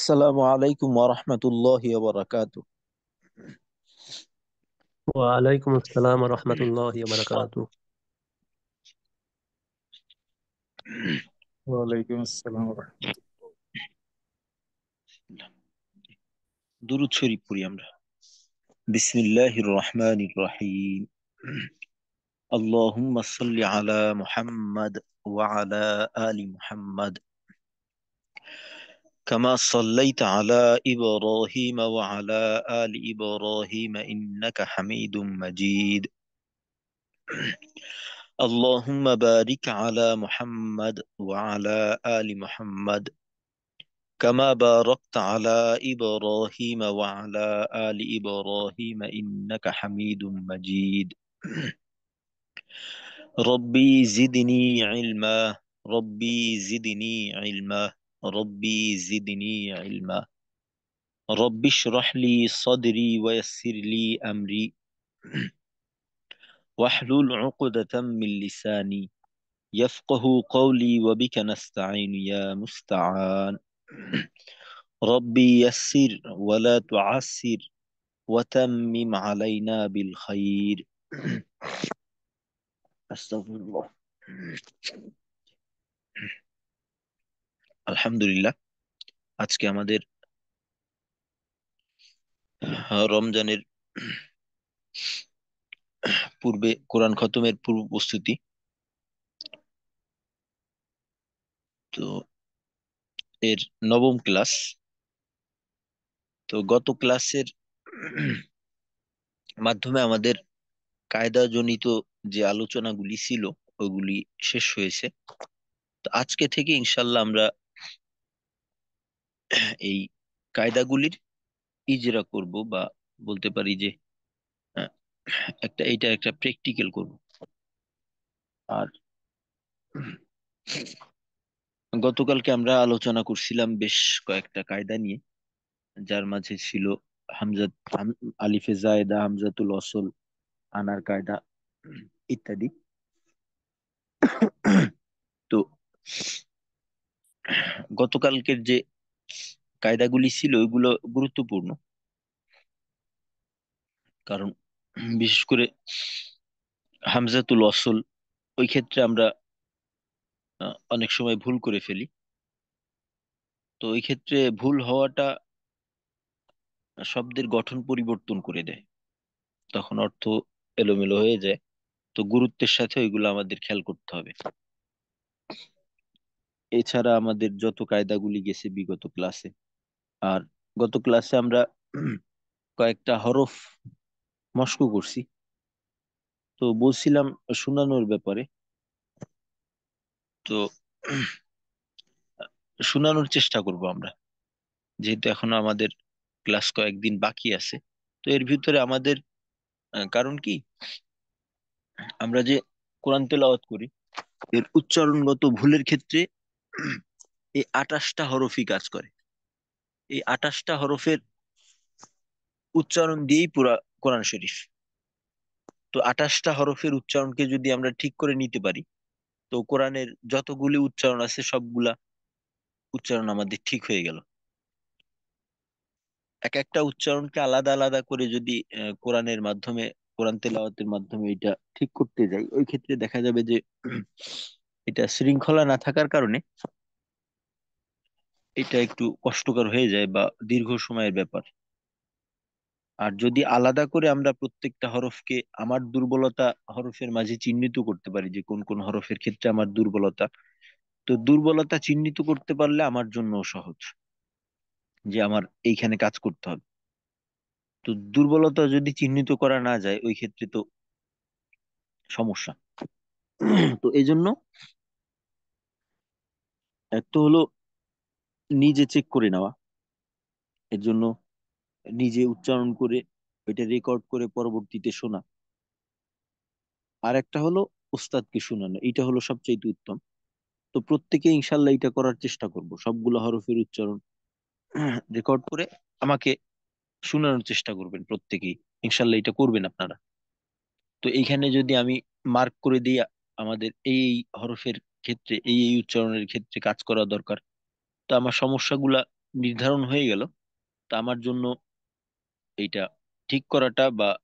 আসসালামু আলাইকুম ওয়া রাহমাতুল্লাহি ওয়া বারাকাতুহু। ওয়ালাইকুম আসসালাম রহমতুল্লাহি ওয়া বারাকাতুহু। ওয়ালাইকুম আসসালাম দুরূদ শরীফ পড়ি আমরা। বিসমিল্লাহির রহমানির রহিম। আল্লাহুম্মা সাল্লি আলা মুহাম্মাদ ওয়া আলা আলি মুহাম্মাদ কামা সাল্লাইতা আলা ইব্রাহিম ওয়া আলা আলি ইব্রাহিম ইন্নাকা হামিদুম মাজিদ। اللهم بارك على محمد وعلى آل محمد كما باركت على إبراهيم وعلى آل إبراهيم إنك حميد مجيد. ربي زدني علما، ربي زدني علما، ربي زدني علما. رب اشرح لي صدري ويسر لي أمري واحلل عقدة من لساني يفقه قولي وبك نستعين يا مستعان. ربي يسر ولا تعسر وتمم علينا بالخير. أستغفر الله. আলহামদুলিল্লাহ, আজকে আমাদের রমজানের পূর্বে কোরআন খতমের পূর্ব প্রস্তুতি। তো এর নবম ক্লাস। তো গত ক্লাসের মাধ্যমে আমাদের কায়দা জনিত যে আলোচনাগুলি ছিল ওগুলি শেষ হয়েছে। তো আজকে থেকে ইনশাল্লাহ আমরা এই কায়দাগুলির ইজরা করব, বা বলতে পারি যে আহ, এটা একটা প্র্যাকটিক্যাল করব। আর গতকালকে আমরা আলোচনা করছিলাম বেশ কয়েকটা কায়দা নিয়ে, যার মাঝে ছিল হামজাত আলিফে জায়েদা, হামজাতুল ওয়াসল, আনার কায়দা ইত্যাদি। তো গতকালকের যে কায়দাগুলি ছিল ওইগুলো গুরুত্বপূর্ণ, কারণ বিশেষ করে হামজাতুল ওয়াসল, ওই ক্ষেত্রে আমরা অনেক সময় ভুল করে ফেলি। তো ওই ক্ষেত্রে ভুল হওয়াটা শব্দের গঠন পরিবর্তন করে দেয়, তখন অর্থ এলোমেলো হয়ে যায়। তো গুরুত্বের সাথে ওইগুলো আমাদের খেয়াল করতে হবে। এছাড়া আমাদের যত কায়দাগুলি গেছে বিগত ক্লাসে, আর গত ক্লাসে আমরা কয়েকটা হরফ মশক করছি। তো বলছিলাম শোনানোর ব্যাপারে। তো শোনানোর চেষ্টা করব আমরা, যেহেতু এখনো আমাদের ক্লাস কয়েকদিন বাকি আছে। তো এর ভিতরে আমাদের কারণ কি, আমরা যে কোরআন তেলাওয়াত করি এর উচ্চারণগত ভুলের ক্ষেত্রে এই 28টা হরফই কাজ করে। এই 28টা হরফের উচ্চারণ দিয়েই পুরা কোরআন শরীফ। তো 28টা হরফের উচ্চারণকে যদি আমরা ঠিক করে নিতে পারি, তো কোরআনের যতগুলি উচ্চারণ আছে সবগুলা উচ্চারণ আমাদের ঠিক হয়ে গেল। এক একটা উচ্চারণকে আলাদা আলাদা করে যদি কোরআনের মাধ্যমে, কোরআন তেলাওয়াতের মাধ্যমে এটা ঠিক করতে যাই, ওই ক্ষেত্রে দেখা যাবে যে এটা শৃঙ্খলা না থাকার কারণে এটা একটু কষ্টকর হয়ে যায় বা দীর্ঘ সময়ের ব্যাপার। আর যদি আলাদা করে আমরা প্রত্যেকটা হরফকে আমার দুর্বলতা হরফের মাঝে চিহ্নিত করতে পারি, যে কোন কোন হরফের ক্ষেত্রে আমার দুর্বলতা, তো দুর্বলতা চিহ্নিত করতে পারলে আমার জন্য সহজ, যে আমার এইখানে কাজ করতে হবে। তো দুর্বলতা যদি চিহ্নিত করা না যায় ওই ক্ষেত্রে তো সমস্যা। তো এই জন্য এক তো হলো নিজে চেক করে নেওয়া, এর জন্য নিজে উচ্চারণ করে ওইটা রেকর্ড করে পরবর্তীতে শোনা। আর একটা হলো ওস্তাদকে শোনানো, এটা হলো সবচেয়ে উত্তম। তো প্রত্যেকে ইনশাল্লাহ এটা করার চেষ্টা করব, সবগুলো হরফের উচ্চারণ রেকর্ড করে আমাকে শোনানোর চেষ্টা করবেন প্রত্যেকেই। ইনশাল্লাহ এটা করবেন আপনারা। তো এইখানে যদি আমি মার্ক করে দিই আমাদের এই এই হরফের ক্ষেত্রে এই এই উচ্চারণের ক্ষেত্রে কাজ করা দরকার, তো আমার সমস্যাগুলা নির্ধারণ হয়ে গেল, তা আমার জন্য এইটা ঠিক করাটা বা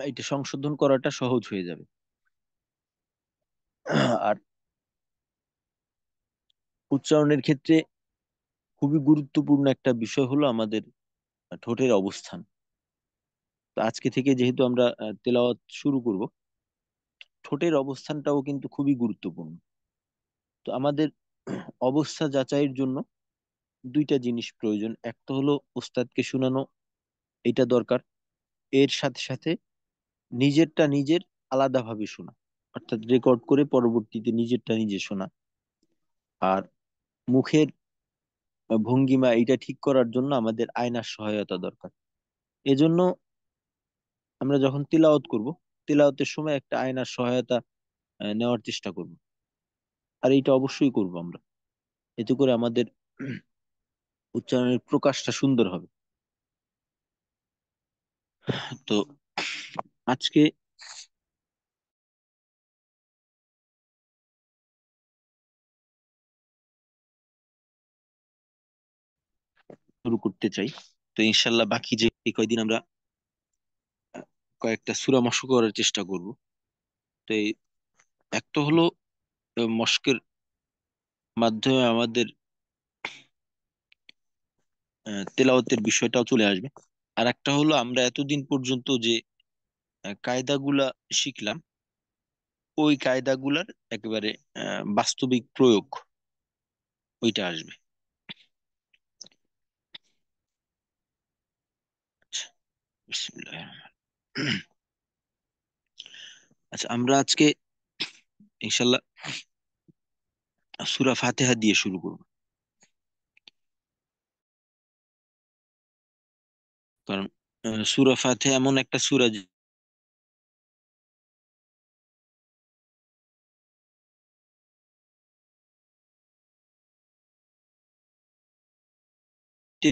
এটা সংশোধন করাটা সহজ হয়ে যাবে। আর উচ্চারণের ক্ষেত্রে খুবই গুরুত্বপূর্ণ একটা বিষয় হলো আমাদের ঠোঁটের অবস্থান। তো আজকে থেকে যেহেতু আমরা তেলাওয়াত শুরু করব, ঠোঁটের অবস্থানটাও কিন্তু খুবই গুরুত্বপূর্ণ। তো আমাদের অবস্থা যাচাইয়ের জন্য দুইটা জিনিস প্রয়োজন। একটা হলো ওস্তাদকে শোনানো, এটা দরকার। এর সাথে সাথে নিজেরটা নিজের আলাদাভাবে শোনা, অর্থাৎ রেকর্ড করে পরবর্তীতে নিজেরটা নিজে শোনা। আর মুখের ভঙ্গিমা এটা ঠিক করার জন্য আমাদের আয়নার সহায়তা দরকার। এজন্য আমরা যখন তিলাওয়াত করব, তিলাওয়াতের সময় একটা আয়নার সহায়তা নেওয়ার চেষ্টা করব। আর এটা অবশ্যই করব আমরা। এতে করে আমাদের উচ্চারণের প্রকাশটা সুন্দর হবে। তো আজকে শুরু করতে চাই। তো ইনশাল্লাহ বাকি যে এই কয়দিন আমরা কয়েকটা সূরা মশক করার চেষ্টা করব। তো এই এক তো হলো মশকের মাধ্যমে আমাদের তেলাওয়াতের বিষয়টাও চলে আসবে। আর একটা হলো আমরা এতদিন পর্যন্ত যে কায়দাগুলা শিখলাম, ওই কায়দাগুলার একেবারে বাস্তবিক প্রয়োগ ওইটা আসবে। আচ্ছা, বিসমিল্লাহির রহমানির রহিম। আচ্ছা, আমরা আজকে ইনশাল্লাহ সূরা ফাতিহা দিয়ে শুরু করব। কারণ সূরা ফাতিহা এমন একটা সূরা যেটি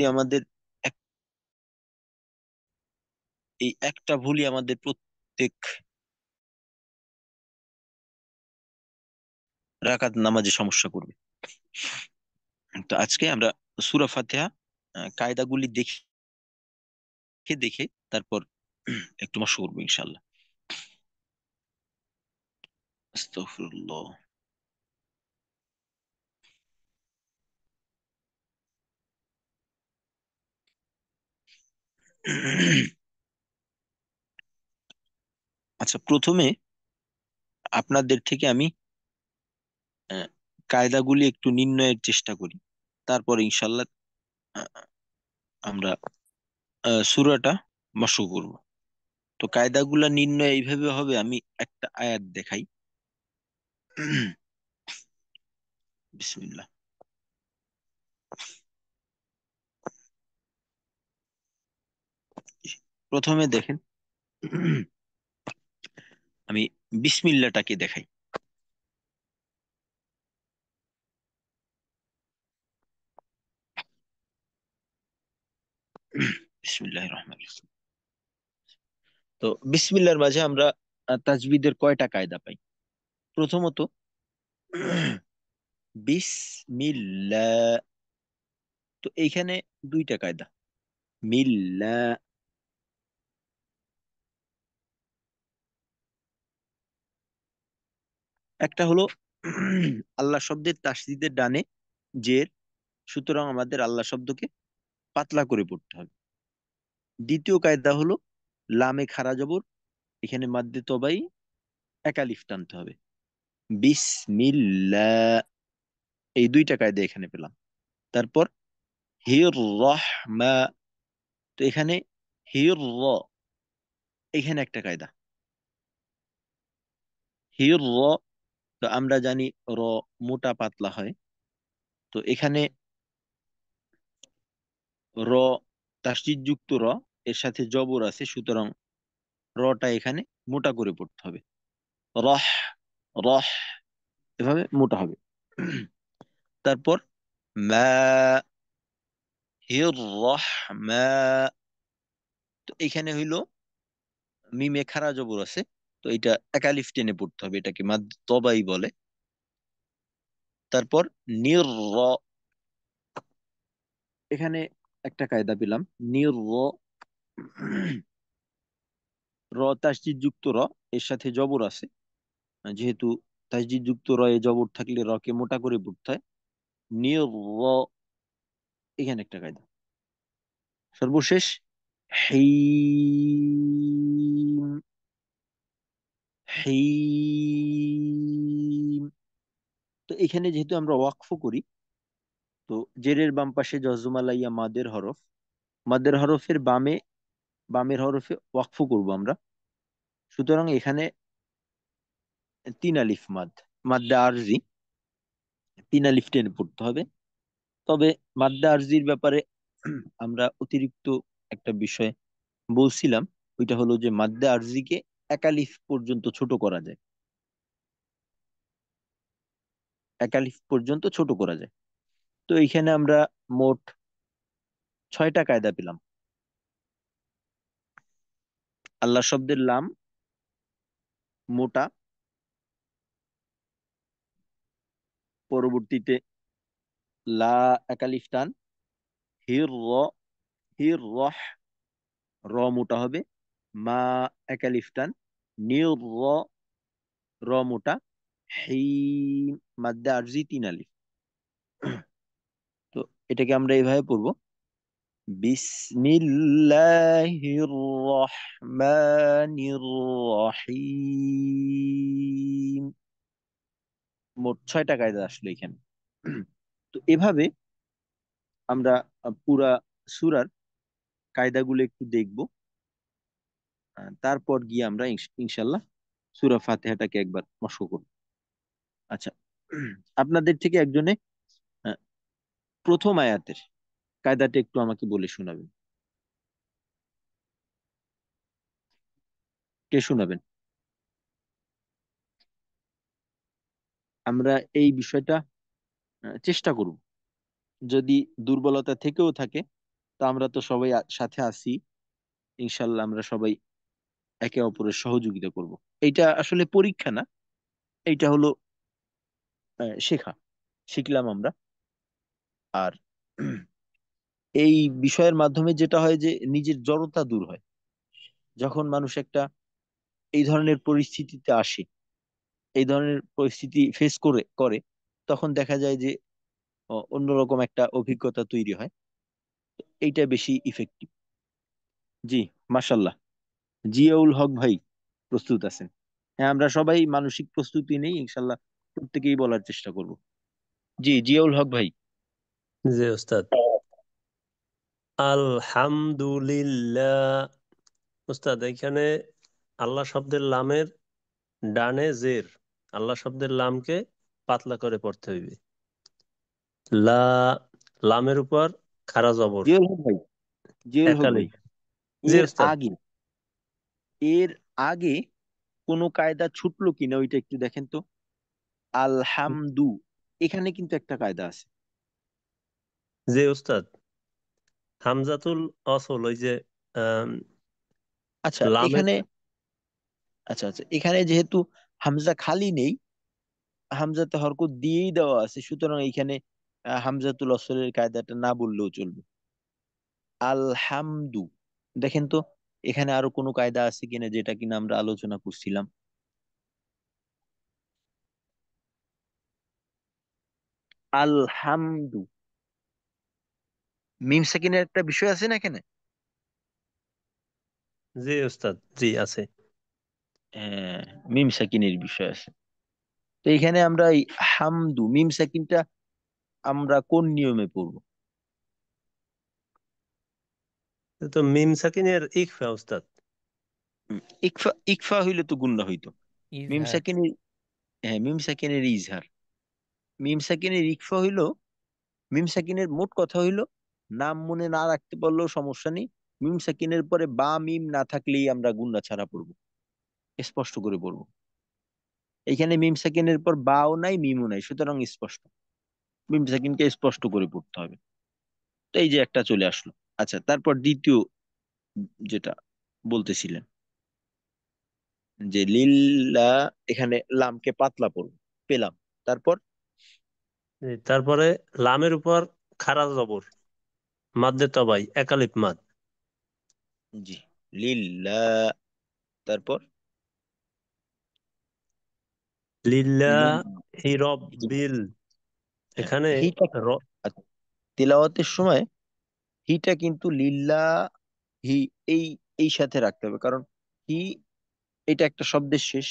আমাদের এক- এই একটা ভুলই আমাদের প্রত্যেক রাকাত নামাজে সমস্যা করবে। তো আজকে আমরা সূরা ফাতিহা কায়দাগুলি দেখে দেখে তারপর একটু মশক করবো ইনশাল্লাহ। আস্তাগফিরুল্লাহ। আচ্ছা, প্রথমে আপনাদের থেকে আমি আহ, কায়দাগুলি একটু নির্ণয়ের চেষ্টা করি, তারপর ইনশাল্লাহ আহ, আমরা সূরাটা মশক করব। তো কায়দাগুলা নির্ণয় এইভাবে হবে, আমি একটা আয়াত দেখাই। বিসমিল্লাহ। প্রথমে দেখেন, আমি বিসমিল্লাটাকে দেখাই। বিসমিল্লাহির রহমানির রহিম। তো বিসমিল্লাহর মাঝে আমরা তাজবিদের কয়টা কায়দা পাই? প্রথমত বিসমিল্লাহ, তো এইখানে দুইটা কায়দা। মিল্লা, একটা হলো আল্লাহ শব্দের তাসদিদের ডানে জের, সুতরাং আমাদের আল্লাহ শব্দকে পাতলা করে পড়তে হবে। দ্বিতীয় কায়দা হলো লামে খারা জবর, এখানে মাদ্দে তবাই একা লিফ টানতে হবে। বিসমিল্লাহ, এই দুইটা কায়দা এখানে পেলাম। তারপর হির রহমা, তো এখানে হির র, এখানে একটা কায়দা হির র। তো আমরা জানি র মোটা পাতলা হয়। তো এখানে র তাসদিদ যুক্ত র, এর সাথে জবর আছে, সুতরাং রটা এখানে মোটা করে পড়তে হবে। রহ, রহ, এভাবে মোটা হবে। তারপর মা, হির রহমা, তো এখানে হইলো মিমে খারা জবর আছে, তো এটা একালিফ টেনে পড়তে হবে, এটাকে মাদ তবাই বলে। তারপর নির র, এখানে একটা কায়দা পেলাম। নির র, র তাসদিদ যুক্ত র, এর সাথে জবর আছে। যেহেতু তাসদিদ যুক্ত র এ জবর থাকলে র কে মোটা করে পড়তে হয়। নির র, এখানে একটা কায়দা। সর্বশেষ হিম, হিম। তো এখানে যেহেতু আমরা ওয়াকফ করি, তো জেরের বাম পাশে জজমা লাইয়া মাদের হরফ, মাদের হরফের বামে, বামের হরফে ওয়াকফ করব আমরা। সুতরাং এখানে তিন আলিফ মাদ, মাদ্দা আরজি, তিন আলিফ টেনে পড়তে হবে। তবে মাদ্দা আরজির ব্যাপারে আমরা অতিরিক্ত একটা বিষয় বলছিলাম। ওইটা হলো যে মাদ্দা আরজিকে এক আলিফ পর্যন্ত ছোট করা যায়, এক আলিফ পর্যন্ত ছোট করা যায়। তো এইখানে আমরা মোট 6টা কায়দা পেলাম। আল্লাহ শব্দের লাম মোটা, পরবর্তীতে লা একালিফ টান, হির র, হির রহ, র মোটা হবে, মা একালিফ টান, নির র, র মোটা, হিম মাদ্দা আরজি তিন আলিফ। তো এটাকে আমরা এইভাবে পড়বো, বিসমিল্লাহির রহমানির রহিম। মোট 6টা কায়দা আসলে এখানে। তো এভাবে আমরা পুরা সূরার কায়দাগুলো একটু দেখব। তারপর গিয়ে আমরা ইনশাল্লাহ সূরা ফাতিহাটাকে একবার মস্ক করব। আচ্ছা, আপনাদের থেকে একজনে আহ, প্রথম আয়াতের কায়দাটা একটু আমাকে বলে শোনাবেন। কে শোনাবেন? আমরা এই বিষয়টা চেষ্টা করব। যদি দুর্বলতা থেকেও থাকে, তা আমরা তো সবাই সাথে আছি, ইনশাল্লাহ আমরা সবাই একে অপরের সহযোগিতা করব। এইটা আসলে পরীক্ষা না, এইটা হলো শেখা, শিখলাম আমরা। আর এই বিষয়ের মাধ্যমে যেটা হয় যে নিজের জড়তা দূর হয়। যখন মানুষ একটা এই ধরনের পরিস্থিতিতে আসে, এই ধরনের পরিস্থিতি ফেস করে করে, তখন দেখা যায় যে অন্যরকম একটা অভিজ্ঞতা তৈরি হয়। এইটা বেশি ইফেক্টিভ। জি, মাশাল্লাহ। জিয়াউল হক ভাই প্রস্তুত আছেন? হ্যাঁ, আমরা সবাই মানসিক প্রস্তুতি নেই, ইনশাল্লাহ প্রত্যেকেই বলার চেষ্টা করব। জি, জিয়াউল হক ভাই। জি ওস্তাদ। আলহামদুলিল্লাহ। ওস্তাদ, এখানে আল্লাহ শব্দের লামের ডানে জের, আল্লাহ শব্দের লামকে পাতলা করে পড়তে হইবে। লা, লামের উপর খাড়া জবর, জিয়াউল হক ভাই, জিয়াউল হক ভাই, একালিফ। জি এর ওস্তাদ। আগে, এর আগে কোনো কায়দা ছুটলো কিনা ওইটা একটু দেখেন তো। আলহামদু, এখানে কিন্তু একটা কায়দা আছে। জি ওস্তাদ, হামজাতুল অসল, ওই যে আম, আচ্ছা লামের। এখানে, আচ্ছা আচ্ছা, এখানে যেহেতু হামজা খালি নেই, হামজাতে হরকত দিয়েই দেওয়া আছে, সুতরাং এখানে হামজাতুল অসলের কায়দাটা না বললেও চলবে। আলহামদু, দেখেন তো এখানে আরো কোনো কায়দা আছে কিনা যেটা কিনা আমরা আলোচনা করছিলাম। আলহামদু, মিম সেকেন্ডের একটা বিষয় আছে না এখানে? জি ওস্তাদ, জি আছে। হ্যাঁ, মিম সেকেন্ডের বিষয় আছে। তো এখানে আমরা এই হামদু মিম সেকেন্ডটা আমরা কোন নিয়মে পড়বো? তো মিম সাকিনের ইকফা ওস্তাদ। ইকফা, ইকফা হইলে তো গুণা হইতো। মিম ইজহার। সেকেন্ডের, হ্যাঁ মিম সেকেন্ডের ইজহার, মিম সেকেন্ডের ইকফা হইলো, মিম সাকিনের মোট কথা হইলো, নাম মনে না রাখতে পারলেও সমস্যা নেই, মিম সাকিনের পরে বা মিম না থাকলেই আমরা গুণা ছাড়া পড়বো, স্পষ্ট করে পড়বো। এখানে মিম সাকিনের পর বাও নাই মিমও নাই, সুতরাং স্পষ্ট মিম সাকিনকে স্পষ্ট করে পড়তে হবে। তো এই যে একটা চলে আসলো। আচ্ছা, তারপর দ্বিতীয় যেটা বলতেছিলেন, যে লিল্লা, এখানে লামকে পাতলা পড়বো, পেলাম। তারপর তারপরে লামের উপর খাড়া জবর, মাদ্দে তবাই একালিপ মাদ। জি, লিল্লা। তারপর লিল, লিল্লাহি জি, রব্বিল। হ্যাঁ, এখানে হিটা র তেলাওয়াতের সময় হিটা কিন্তু লিল্লা হি এই এই সাথে রাখতে হবে, কারণ হি এটা একটা শব্দের শেষ,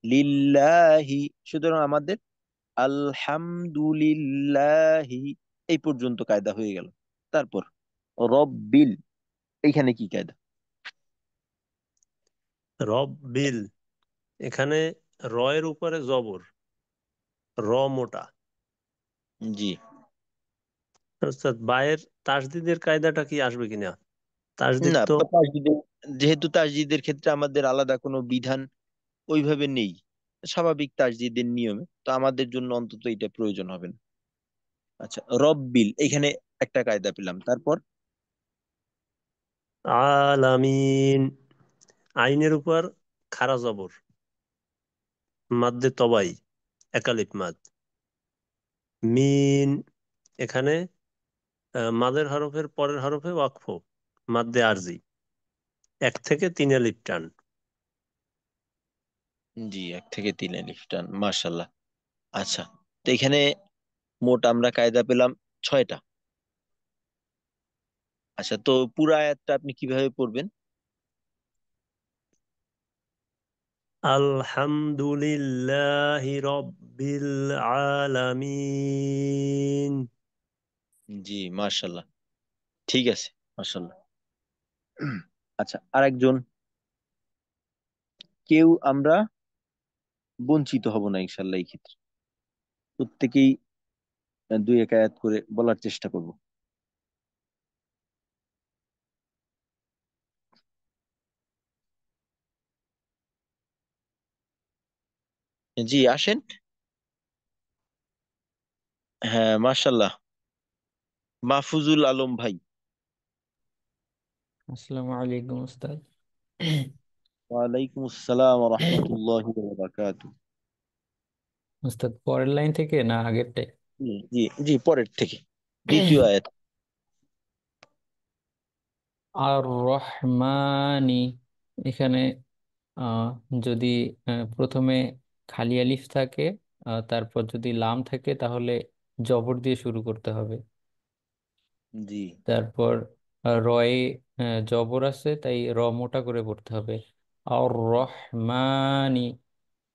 লিল্লাহি, সুতরাং আমাদের আলহামদুলিল্লাহি এই পর্যন্ত কায়দা হয়ে গেল। তারপর রব্বিল, এইখানে কি কায়দা? রব্বিল, এখানে রয়ের উপরে জবর, র মোটা। জি, অর্থাৎ বায়ের তাসদিদের কায়দাটা কি আসবে কিনা? তাসদিদ না, তো তাসদিদের, যেহেতু তাসদিদের ক্ষেত্রে আমাদের আলাদা কোনো বিধান ওইভাবে নেই, স্বাভাবিক তাসদিদের নিয়মে, তো আমাদের জন্য অন্তত এটা প্রয়োজন হবে না। আচ্ছা, রব্বিল, এখানে একটা কায়দা পেলাম। তারপর আলামিন, আইনের উপর খাড়া জবর, মাদ্দে তবাই একালিপ মাদ। মিন, এখানে মাদের হরফের পরের হরফে ওয়াকফ, মাদ্দে আরজি, এক থেকে তিন আলিফ টান। জি, 1 থেকে 3 আলিফ টান, মাশাল্লাহ। আচ্ছা, তো এখানে মোট আমরা কায়দা পেলাম 6টা। আচ্ছা, তো পুরো আয়াতটা আপনি কিভাবে পড়বেন? আলহামদুলিল্লাহি রব্বিল আলামিন। জি, মাশাল্লাহ, ঠিক আছে, মাশাল্লাহ। আচ্ছা, আরেকজন, কেউ আমরা বঞ্চিত হব না ইনশাল্লাহ এই ক্ষেত্রে, প্রত্যেকেই 2 এক আয়াত করে বলার চেষ্টা করব। জি, আসেন। হ্যাঁ, মাশাল্লাহ, মাহফুজুল আলম ভাই। আসসালামু আলাইকুম উস্তাদ। ওয়ালাইকুম আসসালাম ওয়া রাহমাতুল্লাহি ওয়া বারাকাতুহু। উস্তাদ পরের লাইন থেকে না আগেরটাই? জি, জি, জি, পরের থেকে, দ্বিতীয় আয়াত। আর রহমানি, এখানে আহ, যদি প্রথমে খালি আলিফ থাকে, তারপর যদি লাম থাকে তাহলে জবর দিয়ে শুরু করতে হবে। জি, তারপর রয়ে জবর আছে, তাই র মোটা করে পড়তে হবে। আর রহমানি,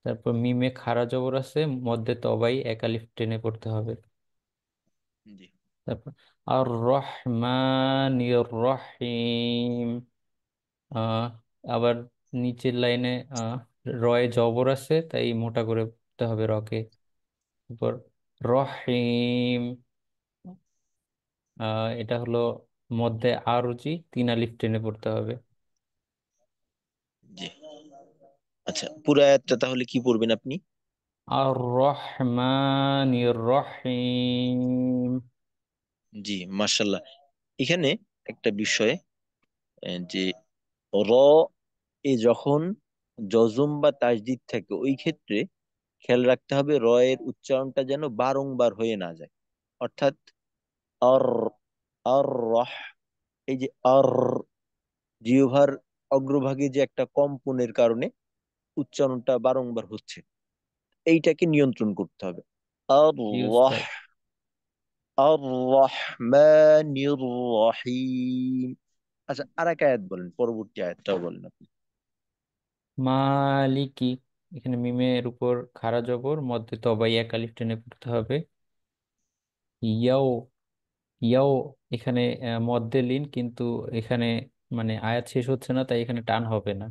তারপর মিমে খাড়া জবর আছে, মধ্যে তবাই এক আলিফ টেনে পড়তে হবে। জি, তারপর আর রহমানির রহিম। আহ আবার নিচের লাইনে রয়ে জবর আছে, তাই মোটা করে পড়তে হবে রকে। তারপর রহিম, এটা হলো মধ্যে আরজি, তিন আলিফ টেনে পড়তে হবে। জি। আচ্ছা, পুরো আয়াতটা তাহলে কি পড়বেন আপনি? আর রহমানির রহিম। জি, মাশাল্লাহ। এখানে একটা বিষয়, যে র এ যখন জজম বা তাসদিদ থাকে ওই ক্ষেত্রে খেয়াল রাখতে হবে র এর উচ্চারণটা যেন বারংবার হয়ে না যায়। অর্থাৎ আর, আর রহ, এই যে আর, জিহ্বার অগ্রভাগে যে একটা কম্পনের কারণে উচ্চারণটা বারংবার হচ্ছে, এইটাকে নিয়ন্ত্রণ করতে হবে। আর জি রহ, উস্তাদ। আর রহমানির রহিম। আচ্ছা, আর এক আয়াত বলেন, পরবর্তী আয়াতটাও বলেন আপনি। মালিকি, এখানে মিমের উপর খাড়া জবর, মধ্যে তবাই এক আলিফ টেনে পড়তে হবে। ইয়াও, ইয়াও, এখানে মধ্যে লিন, কিন্তু এখানে মানে আয়াত শেষ হচ্ছে না, তাই এখানে টান হবে না।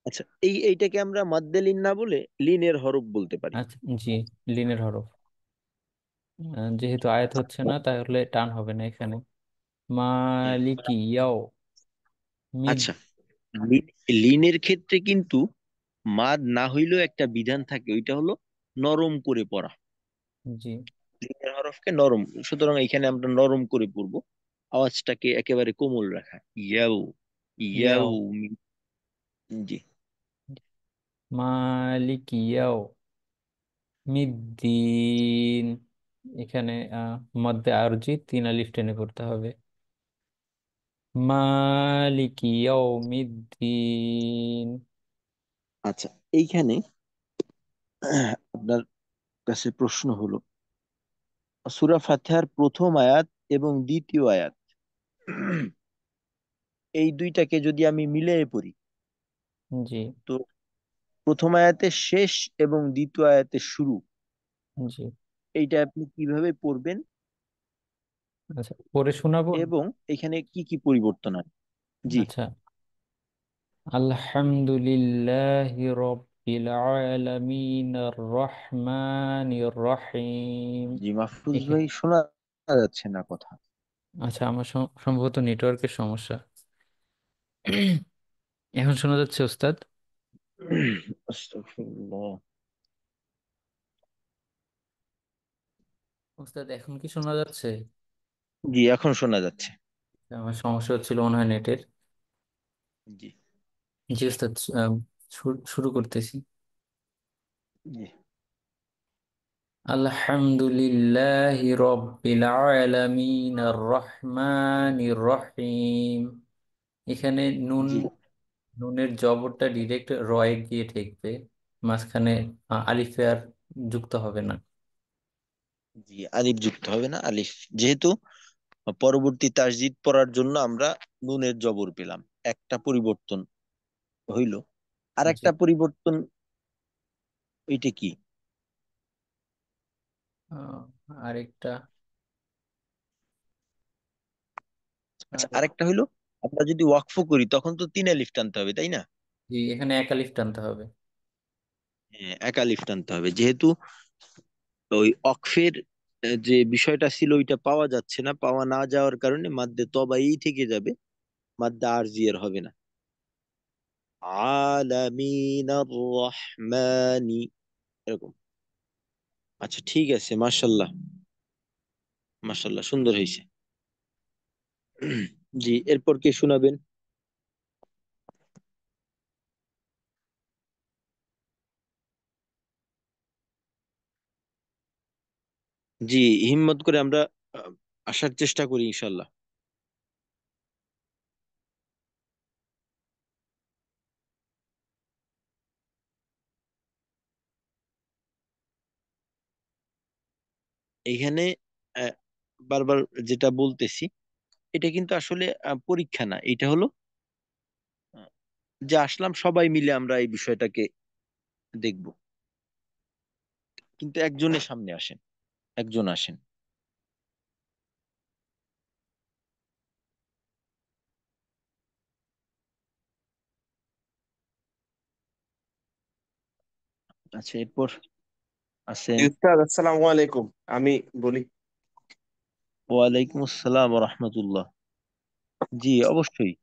আচ্ছা, এইটাকে আমরা মাদ্দে লিন না বলে লিনের হরফ বলতে পারি। আচ্ছা, জি, লিনের হরফ। যেহেতু আয়াত হচ্ছে না তাহলে টান হবে না এখানে। হুম। মালিকি ইয়াও মিদ। আচ্ছা, লিনের ক্ষেত্রে কিন্তু মাদ না হইলেও একটা বিধান থাকে, ওইটা হলো নরম করে পড়া। জি, লিনের হরফকে নরম, সুতরাং এখানে আমরা নরম করে পড়বো, আওয়াজটাকে একেবারে কোমল রাখা, ইয়াও, ইয়াও। ইয়াও, জি, মালিকি ইয়াও মিদ্দিন। এখানে মধ্যে আরজি 3 আলিফ টেনে পড়তে হবে। মালিকি ইয়াউমিদ্দিন। আচ্ছা, এইখানে আপনার কাছে প্রশ্ন হলো, সূরা ফাতিহার প্রথম আয়াত এবং দ্বিতীয় আয়াত, এই দুইটাকে যদি আমি মিলিয়ে পড়ি, জি। তো প্রথম আয়াতের শেষ এবং দ্বিতীয় আয়াতের শুরু, জি। এইটা আপনি কিভাবে পড়বেন আচ্ছা, পরে শোনাবো। এবং এখানে কি কি পরিবর্তন হয়? জি। আচ্ছা, আলহামদুলিল্লাহি রাব্বিল আলামিন আর রহমানির রহিম। জি মাহফুজ এখে- ভাই, শোনা যাচ্ছে না কথা। আচ্ছা, আমার সম্ভবত নেটওয়ার্কের সমস্যা। এখন শোনা যাচ্ছে ওস্তাদ? আস্তাগফিরুল্লাহ। ওস্তাদ, এখন কি শোনা যাচ্ছে? জি, এখন শোনা যাচ্ছে। আমার সমস্যা হচ্ছিল মনে হয় নেটের। জি। জি ওস্তাদ, শুরু করতেছি। জি। আলহামদুলিল্লাহি রাব্বিল আলামিন আর রহমানির রহিম। এখানে নুন, জি। নুনের জবরটা ডিরেক্ট রয়ে গিয়ে ঠেকবে, মাঝখানে আলিফে আর যুক্ত হবে না। জি, আলিফ যুক্ত হবে না। আলিফ যেহেতু পরবর্তী তাসজিদ পড়ার জন্য আমরা নুনের জবর পেলাম, একটা পরিবর্তন হইল। আর জি। একটা পরিবর্তন, ওইটা কি? আহ, আরেকটা আচ্ছা, আরেক আরেকটা হইলো, আমরা যদি ওয়াকফ করি তখন তো 3 আলিফ টানতে হবে, তাই না? জি, এখানে 1 আলিফ টানতে হবে। হ্যাঁ, 1 আলিফ টানতে হবে, যেহেতু ওই অকফের যে বিষয়টা ছিল ওইটা পাওয়া যাচ্ছে না, পাওয়া না যাওয়ার কারণে মাদ্দে তবাই থেকে যাবে, মাদ্দা আরজি এর হবে না। আলামিন রহমানি, এরকম। আচ্ছা ঠিক আছে, মাশাল্লাহ, মাশাল্লাহ, সুন্দর হয়েছে। জি, এরপর কে শোনাবেন? জি, হিম্মত করে আমরা আহ, আসার চেষ্টা করি ইনশাল্লাহ। এইখানে আহ, বারবার যেটা বলতেছি, এটা কিন্তু আসলে পরীক্ষা না, এটা হলো আহ, যে আসলাম সবাই মিলে আমরা এই বিষয়টাকে দেখব, কিন্তু একজনের সামনে আসেন, একজন আসেন। আচ্ছা, এরপর আছেন। উস্তাদ আসসালামু আলাইকুম। আমি বলি। ওয়ালাইকুম আসসালাম রহমতুল্লাহ। জি অবশ্যই।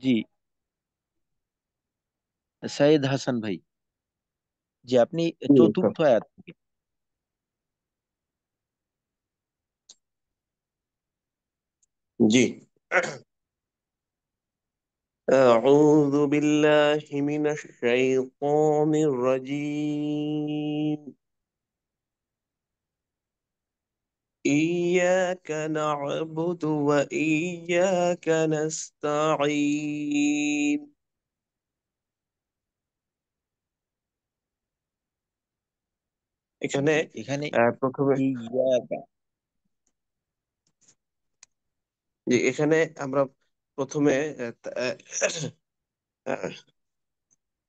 জি, সাইদ হাসান ভাই। জি, আপনি জি উস্তাদ। চতুর্থ আয়াত থেকে। জি। أعوذ بالله من الشيطان الرجيم. إياك نعبد وإياك نستعين. এখানে জি, এখানে প্রথমে ইয়াকা। এখানে আমরা প্রথমে আহ,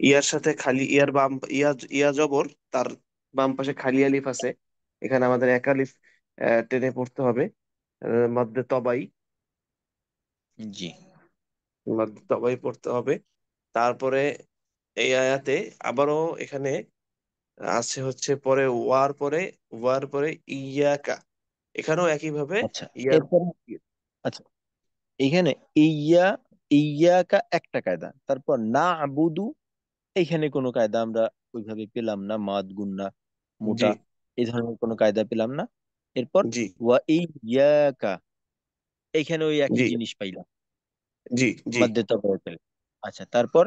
ইয়ার সাথে খালি ইয়ার বাম ইয়া জবর, তার বাম পাশে খালি আলিফ আছে। এখানে আমাদের এক আলিফ টেনে পড়তে হবে, মধ্যে তবাই, জি। মধ্যে তবাই পড়তে হবে। তারপরে এই আয়াতে আবারও এখানে আছে হচ্ছে পরে ওয়ার পরে ইয়াকা, এখানেও একইভাবে আচ্ছা, ইয়ার। এরপর আচ্ছা, এখানে ইয়া, ইয়াকা একটা কায়দা, তারপর না আবুদু, এখানে কোনো কায়দা আমরা ওইভাবে পেলাম না, মাদ গুন্না জি। মোটা, এই ধরনের কোনো কায়দা পেলাম না। এরপর জি। ওয়া ইয়াকা, এইখানে ওই একই জি। জিনিস পাইলাম, জি। জি। মাদ্দে তাবায় পেলাম। আচ্ছা, তারপর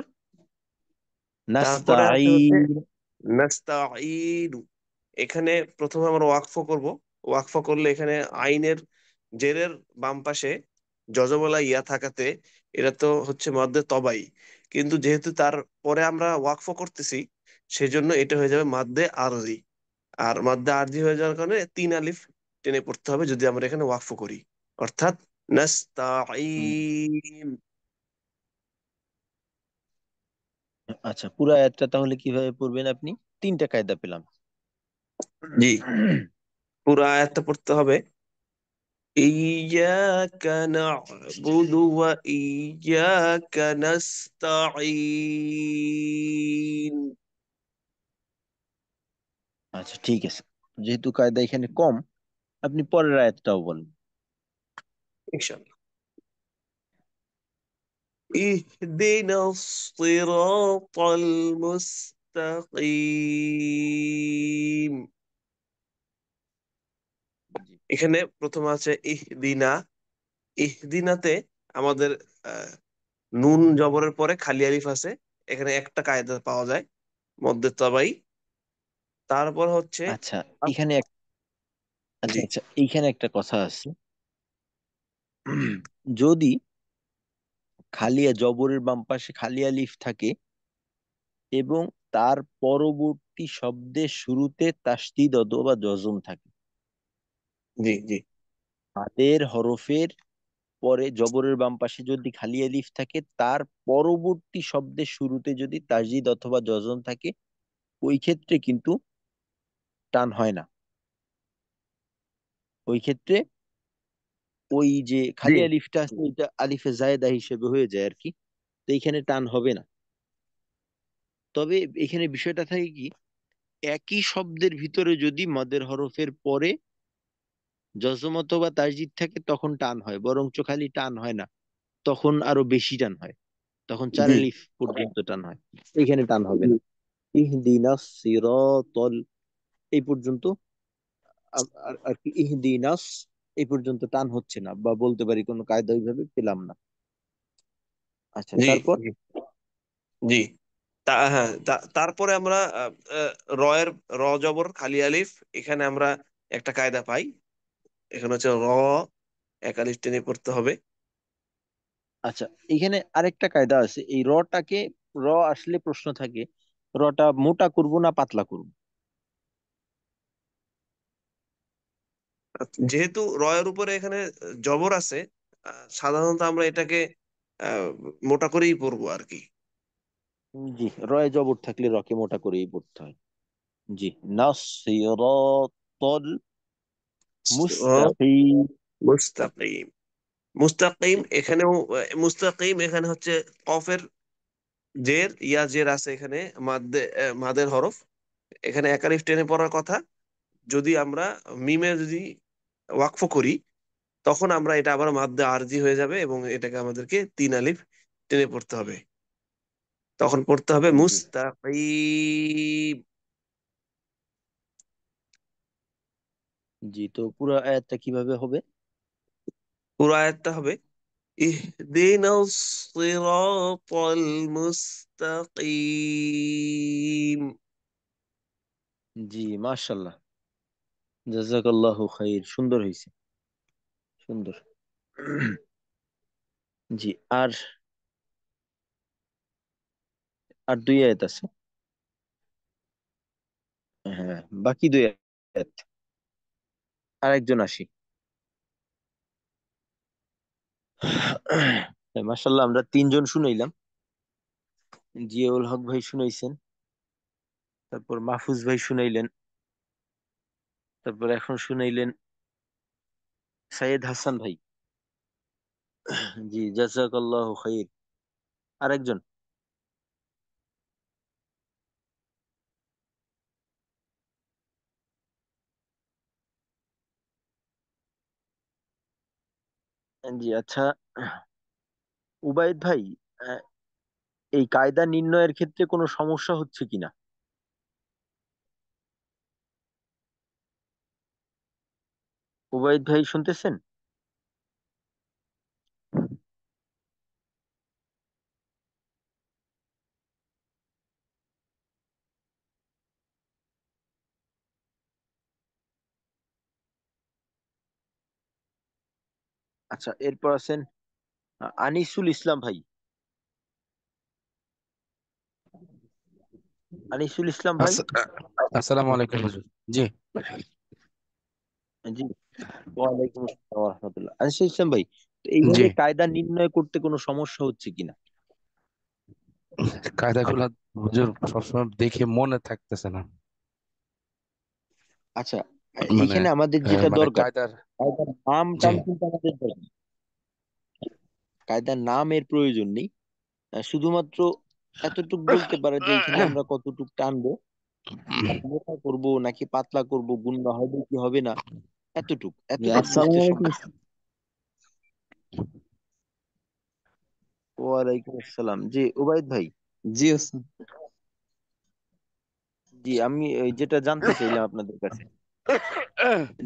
তারপরে আছে হচ্ছে নাস্তাঈন। নাস্তাঈনু। এখানে প্রথমে আমরা ওয়াকফ করব। ওয়াকফ করলে এখানে আইনের জেরের বাম পাশে যজবলা ইয়া থাকাতে এটা তো হচ্ছে মদ্দে তবাই, কিন্তু যেহেতু তার পরে আমরা ওয়াকফ করতেছি সেজন্য এটা হয়ে যাবে মাদ্দে আরজি। আর মাদ্দে আরজি হয়ে যাওয়ার কারণে তিন আলিফ টেনে পড়তে হবে যদি আমরা এখানে ওয়াকফ করি, অর্থাৎ হুম। নাস্তাঈন। আচ্ছা, পুরো আয়াতটা তাহলে কিভাবে পড়বেন আপনি? তিনটা কায়দা পেলাম। জি, পুরো আয়াতটা পড়তে হবে, ইয়াকা না'বুদু ওয়া ইয়াকা নাস্তাঈন। আচ্ছা ঠিক আছে, যেহেতু কায়দা এখানে কম, আপনি পরের আয়াতটাও বলেন। ইনশাআল্লাহ। ইহদিনাস সিরাতাল মুস্তাকিম। জি। এখানে প্রথমে আছে ইহদিনা। ইহদিনাতে আমাদের আহ, নুন জবরের পরে খালি আলিফ আছে, এখানে একটা কায়দা পাওয়া যায় মধ্যে তবাই। তারপর হচ্ছে আচ্ছা আস- এখানে আচ্ছা জি আচ্ছা, এইখানে একটা কথা আছে। যদি খালিয়া জবরের বাম পাশে খালি আলিফ থাকে এবং তার পরবর্তী শব্দের শুরুতে তাসদিদ অথবা জজম থাকে, জি জি তাদের হরফের পরে জবরের বাম পাশে যদি খালি আলিফ থাকে, তার পরবর্তী শব্দের শুরুতে যদি তাসদিদ অথবা জজম থাকে, ওই ক্ষেত্রে কিন্তু টান হয় না। ওই ক্ষেত্রে ওই যে জি খালি আলিফটা আছে ওইটা আলিফে জায়েদা হিসেবে হয়ে যায় আর কি। তো এখানে টান হবে না। তবে এখানে বিষয়টা থাকে কি, একই শব্দের ভিতরে যদি মদের হরফের পরে জজম অথবা তাসদিদ থাকে তখন টান হয়, বরঞ্চ খালি টান হয় না, তখন আরো বেশি টান হয়, তখন চার জি আলিফ পর্যন্ত টান হয়। এখানে টান হবে জি না। ইহদিনাস সিরাতাল এই পর্যন্ত। আর আর কি ইহদিনাস এই পর্যন্ত টান হচ্ছে না, বা বলতে পারি কোনো কায়দা ওইভাবে পেলাম না। আচ্ছা জি তারপর। জি জি। হ্যাঁ, তারপরে আমরা রয়ের র জবর খালি আলিফ, এখানে আমরা একটা কায়দা পাই। এখানে হচ্ছে র এক আলিফ টেনে পড়তে হবে। আচ্ছা এখানে আরেকটা কায়দা আছে, এই রটাকে, র আসলে প্রশ্ন থাকে, রটা মোটা করব না পাতলা করব? যেহেতু রয়ের উপরে এখানে জবর আছে, সাধারণত আমরা এটাকে আহ, মোটা করেই পড়বো আর কি। জি, রয়ে জবর থাকলে রকে মোটা করেই পড়তে হয়। জি, নাসিরাতাল মুস্তাকিম। মুস্তাকিম। মুস্তাকিম এখানেও মুস্তাকিম এখানে হচ্ছে কফের জের ইয়া জের আছে এখানে, মাদের হরফ। এখানে একালিফ টেনে পড়ার কথা। যদি আমরা মিমে যদি ওয়াকফ করি তখন আমরা এটা আবার মাদ্দে আরজি হয়ে যাবে এবং এটাকে আমাদেরকে তিন আলিফ টেনে পড়তে হবে। তখন পড়তে হবে জি মুস্তাকিম। জি, তো পুরো আয়াতটা কিভাবে হবে? পুরো আয়াতটা হবে ইহদিনাস সিরাতাল মুস্তাকিম। জি, মাশাল্লাহ, জাযাকাল্লাহু খাইর, সুন্দর হয়েছে, সুন্দর। জি, আর আর দুই আয়াত আছে। হ্যাঁ, বাকি দুই আয়াত। আরেকজন আসি। মাশাল্লাহ, আমরা তিনজন শুনাইলাম। জিয়াউল হক ভাই শুনাইছেন, তারপর মাহফুজ ভাই শুনাইলেন, তারপর এখন শুনাইলেন সাইয়েদ হাসান ভাই। জি, জাযাকাল্লাহু খাইর। আরেকজন। জি আচ্ছা, উবাইদ ভাই, আহ, এই কায়দা নির্ণয়ের ক্ষেত্রে কোনো সমস্যা হচ্ছে কিনা? উবাইদ ভাই শুনতেছেন? আচ্ছা, এরপর আছেন আনিসুল ইসলাম ভাই। আনিসুল ইসলাম ভাই। আস- আসসালামু আলাইকুম হুজুর। জি। জি, ওয়ালাইকুম আসসালাম রহমতুল্লাহ। আনিসুল ইসলাম ভাই, তো জি, এইভাবে কায়দা নির্ণয় করতে কোনো সমস্যা হচ্ছে কিনা? কায়দাগুলো হুজুর সবসময় দেখে মনে থাকতেছে না। আচ্ছা, মানে এইখানে আমাদের যেটা মানে দরকার, কায়দার। কায়দার নাম জি। টাম কিন্তু আমাদের দরকার। কায়দার নামের প্রয়োজন নেই। শুধুমাত্র এতটুক বলতে পারে যে এখানে আমরা কতটুক টানবো, মোটা করবো নাকি পাতলা করব, গুণনা হবে কি হবে না, এতটুক জি, এতটুক আসসালামু বুঝতে আলাইকুম। সমস্যা। ওয়ালাইকুম আসসালাম। জি ওবায়দ ভাই। জি ওস্তাদ। জি, আমি যেটা জানতে চাইলাম আপনাদের কাছে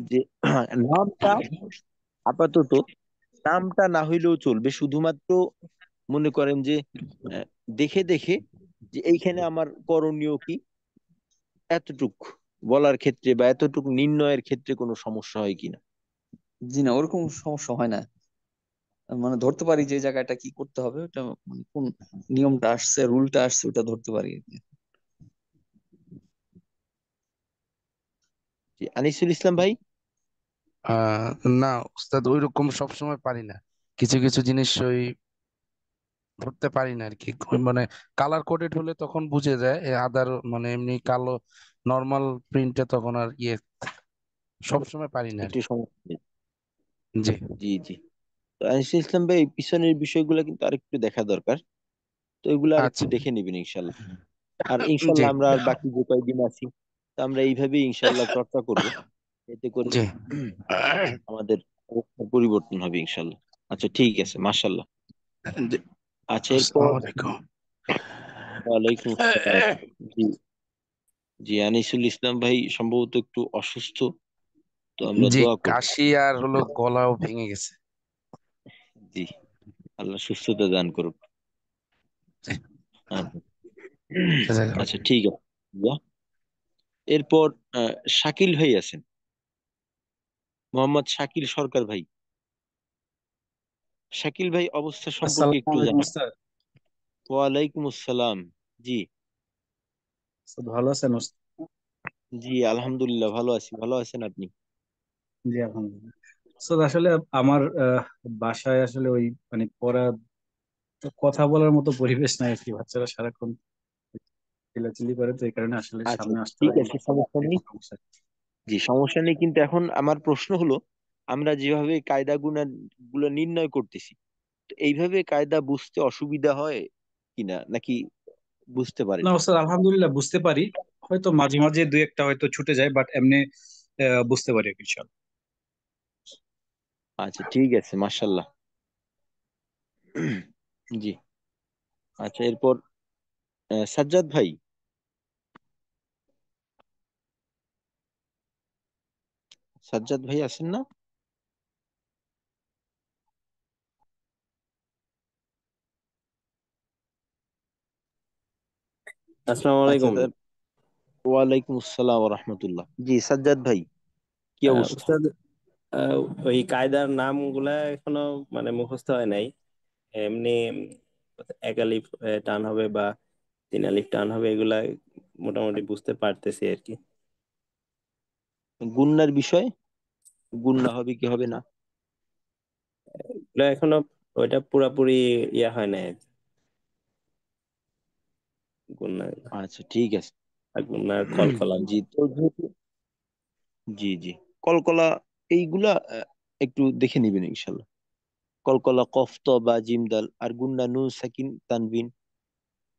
যে নামটা আপাতত, নামটা না হইলেও চলবে, শুধুমাত্র মনে করেন যে আহ, দেখে দেখে যে এইখানে আমার করণীয় কি, এতটুক বলার ক্ষেত্রে বা এতটুক নির্ণয়ের ক্ষেত্রে কোনো সমস্যা হয় কিনা। জি না, ওরকম সমস্যা হয় না। মানে ধরতে পারি যে এই জায়গাটা কি করতে হবে, ওটা মানে কোন নিয়মটা আসছে, রুলটা আসছে, ওটা ধরতে পারি আর কি। জি, আনিসুল ইসলাম ভাই। আহ না উস্তাদ, ওইরকম সবসময় পারি না। কিছু কিছু জিনিস ওই ধরতে পারি না আর কি। ওই মানে কালার কোডেড হলে তখন বুঝে যায়, আদার মানে এমনি কালো নর্মাল প্রিন্টে তখন আর সবসময় পারি না আর একটু কি। সমস্যা। জি। জি জি। তো আনিসুল ইসলাম ভাই, এই পিছনের বিষয়গুলো কিন্তু আরেকটু দেখা দরকার। তো এগুলো আরেকটু আচ্ছা। দেখে নিবেন ইনশাল্লাহ। আর জি। ইনশাল্লাহ আমরা আর বাকি যে কয়েকদিন আছি, তা আমরা এইভাবেই ইনশাল্লাহ চর্চা করব, এতে করে জি। আমাদের অবস্থার পরিবর্তন হবে ইনশাল্লাহ। আচ্ছা ঠিক আছে, মাশাল্লাহ। জি। আচ্ছা, এরপর আসসালামু আলাইকুম। ওয়ালাইকুম আসসালাম। জি জি, আনিসুল ইসলাম ভাই সম্ভবত একটু অসুস্থ, তো আমরা জি, দোয়া করব। কাশি আর হলো গলাও ভেঙে গেছে। জি, আল্লাহ সুস্থতা দান করুক। জি। আচ্ছা। জাযাকাল্লাহ। আচ্ছা ঠিক আছে। ইয়া, এরপর শাকিল ভাই আছেন, মোহাম্মদ শাকিল সরকার ভাই। শাকিল ভাই অবস্থা সম্পর্কে আসসালামু একটু আলাইকুম জানান। স্যার। ওয়ালাইকুম আসসালাম। জি স্যার ভালো আছেন ওস্তাদ? জি, আলহামদুলিল্লাহ ভালো আছি। ভালো আছেন আপনি? জি আলহামদুলিল্লাহ। স্যার আসলে আমার বাসায় আসলে ওই মানে পড়া, কথা বলার মতো পরিবেশ নাই আর কি। বাচ্চারা সারাক্ষণ চিল্লাচিল্লি করে, তো এই কারণে আসলে আচ্ছা সামনে আসতে ঠিক পারি না। আছে, সমস্যা নেই। একটু সমস্যা। জি, সমস্যা নেই, কিন্তু এখন আমার প্রশ্ন হলো, আমরা যেভাবে কায়দা গুনা গুলো নির্ণয় করতেছি, তো এইভাবে কায়দা বুঝতে অসুবিধা হয় কিনা, নাকি বুঝতে পারেন? না স্যার, আলহামদুলিল্লাহ বুঝতে পারি। হয়তো মাঝে মাঝে দুই একটা হয়তো ছুটে যায়, বাট এমনি বুঝতে পারি আর কি ইনশাল্লাহ। আচ্ছা ঠিক আছে, মাশাল্লাহ। জি। আচ্ছা, এরপর সাজ্জাদ ভাই। সাজ্জাদ ভাই আছেন না? আসসালামু আচ্ছা আলাইকুম। তার, ওয়ালাইকুম আসসালাম রহমতুল্লাহ। জি সাজ্জাদ ভাই, কি অবস্থা? উস্তাদ, আহ, ওই কায়দার নামগুলা এখনো মানে মুখস্থ হয় নাই। এমনি এক আলিফ টান হবে বা তিন আলিফ টান হবে, এগুলা মোটামুটি বুঝতে পারতেছি আর কি। গুন্নার বিষয়, গুন্না হবে কি হবে না? এগুলা এখনো ওইটা পুরাপুরি ইয়া হয় নাই, গুণা আচ্ছা ঠিক আছে। আর গুণার কলকলা। জি, তো জি জি, কলকলা এইগুলা একটু দেখে নিবেন ইনশাল্লাহ। কলকলা কফ ত বা জিম দাল, আর গুন্না নুন সাকিন তানবিন,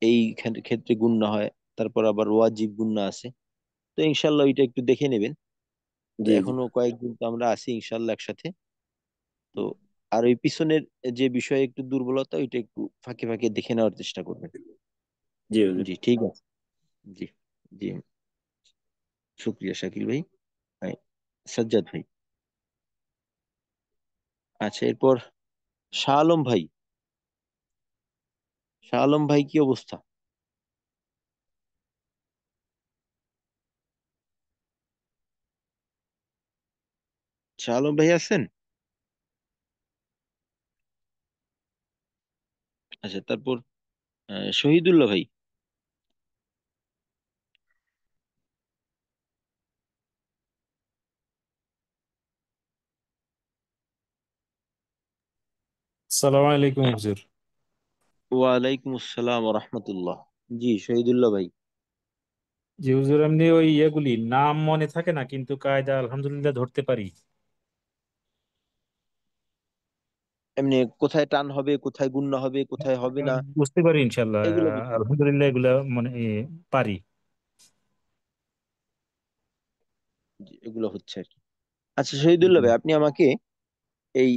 এই ক্ষেত্রে গুন্না হয়। তারপর আবার ওয়াজিব গুন্না আছে। তো ইনশাল্লাহ ওইটা একটু দেখে নেবেন। তো জি জি এখনো কয়েকদিন তো আমরা আছি ইনশাল্লাহ একসাথে। তো আর ওই পিছনের যে বিষয়ে একটু দুর্বলতা, ওইটা একটু ফাঁকে ফাঁকে দেখে নেওয়ার চেষ্টা করবেন। জি হুজুর। জি ঠিক আছে। জি জি, শুক্রিয়া শাকিল ভাই। ভাই, সাজ্জাদ ভাই। আচ্ছা, এরপর শাহ আলম ভাই। শাহ আলম ভাই, কি অবস্থা? শাহ আলম ভাই আছেন? আচ্ছা, তারপর শহীদুল্লাহ ভাই। আসসালামু আলাইকুম হুজুর। ওয়ালাইকুম আসসালাম রহমতুল্লাহ। জি শহীদুল্লাহ ভাই। জি হুজুর, এমনি ওই ইয়েগুলি নাম মনে থাকে না, কিন্তু কায়দা আলহামদুলিল্লাহ ধরতে পারি। এমনি কোথায় টান হবে, কোথায় গুণনা হবে, কোথায় হবে না, বুঝতে পারি ইনশাল্লাহ, এগুলো বুঝতে হবে। আলহামদুলিল্লাহ এগুলা মনে পারি। জি, এগুলো হচ্ছে আর কি। আচ্ছা শহীদুল্লাহ জি। ভাই, আপনি আমাকে এই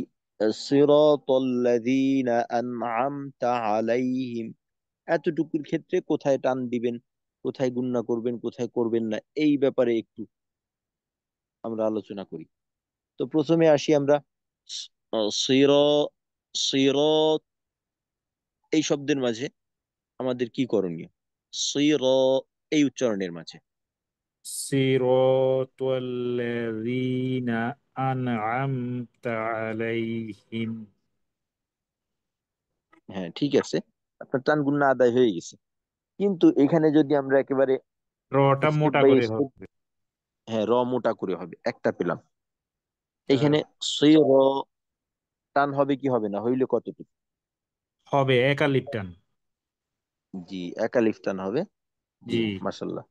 সিরাতাল্লাযীনা আনআমতা আলাইহিম এতটুকুর ক্ষেত্রে কোথায় টান দিবেন, কোথায় গুণনা করবেন, কোথায় করবেন না, এই ব্যাপারে একটু আমরা আলোচনা করি। তো প্রথমে আসি আমরা সিরা সিরাত এই শব্দের মাঝে আমাদের কি করণীয়? সিরা এই উচ্চারণের মাঝে। সিরাতাল্লাযীনা আনআমতা আলাইহিম। হ্যাঁ ঠিক আছে, আপনার টান গুণনা আদায় হয়ে গেছে। কিন্তু এখানে যদি আমরা একেবারে রটা স্টেপ মোটা বাই করে স্টেপ, হবে। হ্যাঁ র মোটা করে হবে, একটা পেলাম। আহ, এখানে সিরা টান হবে কি হবে না, হইলে কতটুকু? হবে একালিপ টান। জি একালিফ টান হবে। জি জি। মাশাল্লাহ।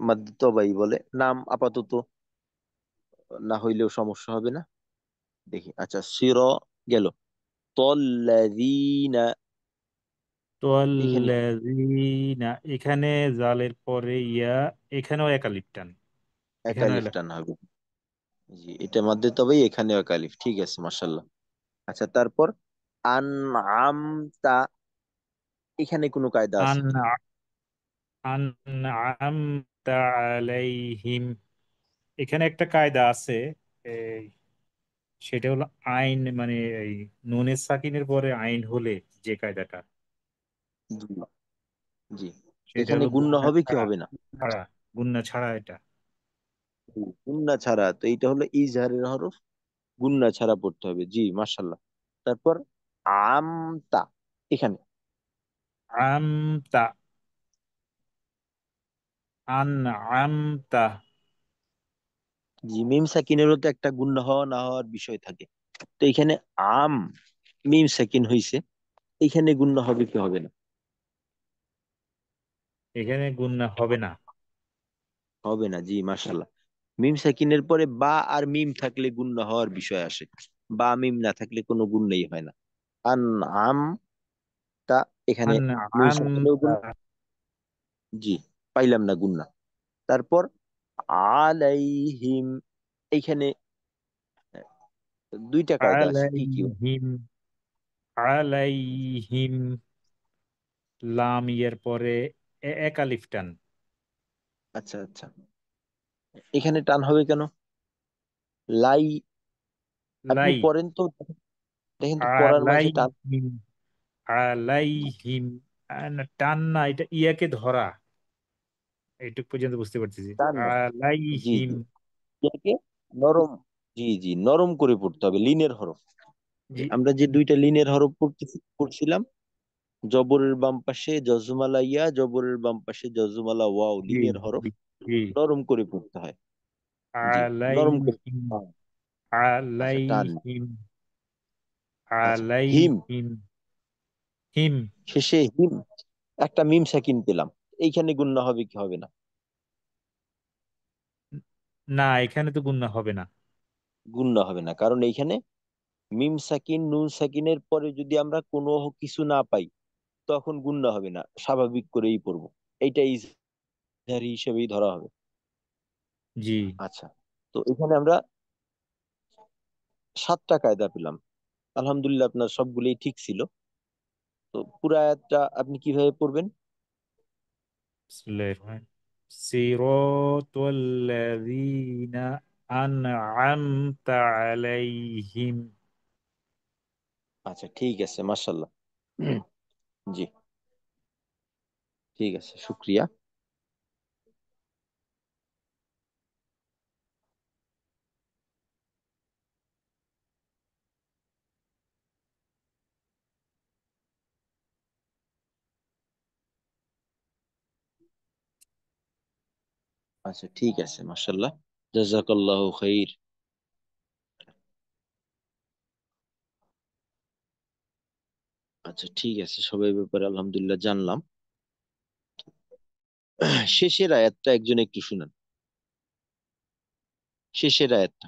মাদ তবাই বলে নাম আপাতত না হইলেও সমস্যা হবে না। দেখি, আচ্ছা সির গেল, তল্লাযীনা এখানে তাল্লাযীনা, এখানে জালের পরে ইয়া, এখানেও একালিপ টান, এখানেও একালিফ টান হবে। জি এটা মাদ্দে তবেই, এখানে একালিফ, ঠিক আছে মাশাল্লাহ। আচ্ছা তারপর আনআমতা, এখানে কোনো কায়দা আছে আন কি? আনআমতা আলাইহিম। এখানে একটা কায়দা আছে, এই, সেটা হলো আইন, মানে এই নুনের সাকিনের পরে আইন হলে যে কায়দাটা, জি জি। সেটা এখানে হলো গুণনা গুণনা হবে কি ছাড়া। হবে না? ছাড়া, গুণনা ছাড়া এটা। গুণনা ছাড়া, তো এইটা হলো ইজহারের হরফ, গুণনা ছাড়া পড়তে হবে। জি মাশাল্লাহ। তারপর আমতা, এখানে আমতা, আমতা। জি মিম সাকিনেরও তো একটা গুণনা হওয়া না হওয়ার বিষয় থাকে। তো এখানে আম মিম সাকিন হইছে, এখানে গুণনা হবে কি হবে না? এখানে গুণনা হবে না। হবে না, জি মাশাল্লাহ। মিম সাকিনের পরে বা আর মিম থাকলে গুণনা হওয়ার বিষয় আসে, বা মিম না থাকলে কোনো গুণনাই হয় না। আন আম তা, এখানে নুন সাকিনেও আমতা, গুণনা, জি পাইলাম না গুণনা। তারপর আলাইহিম, এইখানে দুইটা কায়দা আছে, কি কি? আলাইহিম, আলাইহিম, লাম ইয়ের পরে একালিফ টান। আচ্ছা আচ্ছা, এখানে টান হবে কেন? লাই, আপনি লাই, পড়েন তো, দেখেন তো পড়ার মাঝে টান। আলাইহিম, আলাইহিম। টান না, এটা ইয়াকে ধরা, এইটুক পর্যন্ত বুঝতে পারতেছি। টান না, জি আলাইহিম। জি, এটাকে নরম, জি জি নরম করে পড়তে হবে, লিনের হরফ। জি আমরা যে দুইটা লিনের হরফ পড়ছিলাম, জবরের বাম পাশে জজমালা ইয়া, জবরের বাম পাশে জজমালা ওয়াও, জি লিনের হরফ জি জি। নরম করে পড়তে হয়। জি নরম করে আলাইহিম, হ্যাঁ। আচ্ছা টান, আলাইহিম, আচ্ছা হিম, আলাইহিম, হিম। শেষে হিম, একটা মিম সাকিন পেলাম, এইখানে গুণনা হবে কি হবে না? না, এখানে তো গুণনা হবে না। গুণনা হবে না, কারণ এইখানে মিম সাকিন নুন সাকিনের পরে যদি আমরা কোনো কিছু না পাই, তখন গুণনা হবে না, স্বাভাবিক করেই পড়বো, এইটা ইজহারি হিসেবেই ধরা হবে। জি। আচ্ছা, তো এখানে আমরা 7টা কায়দা পেলাম। আলহামদুলিল্লাহ আপনার সবগুলোই ঠিক ছিল। তো পুরো আয়াতটা আপনি কিভাবে পড়বেন? বিসমিল্লাহির রহমানির রহিম। সিরাতাল্লাযীনা আনআমতা আলাইহিম। আচ্ছা ঠিক আছে মাশাল্লাহ। জি ঠিক আছে, শুক্রিয়া। আচ্ছা ঠিক আছে, মাশাআল্লাহ, জাযাকাল্লাহু খাইর। আচ্ছা ঠিক আছে, সবাই ব্যাপারে আলহামদুলিল্লাহ জানলাম। শেষের আয়াতটা একজন একটু শুনান, শেষের আয়াতটা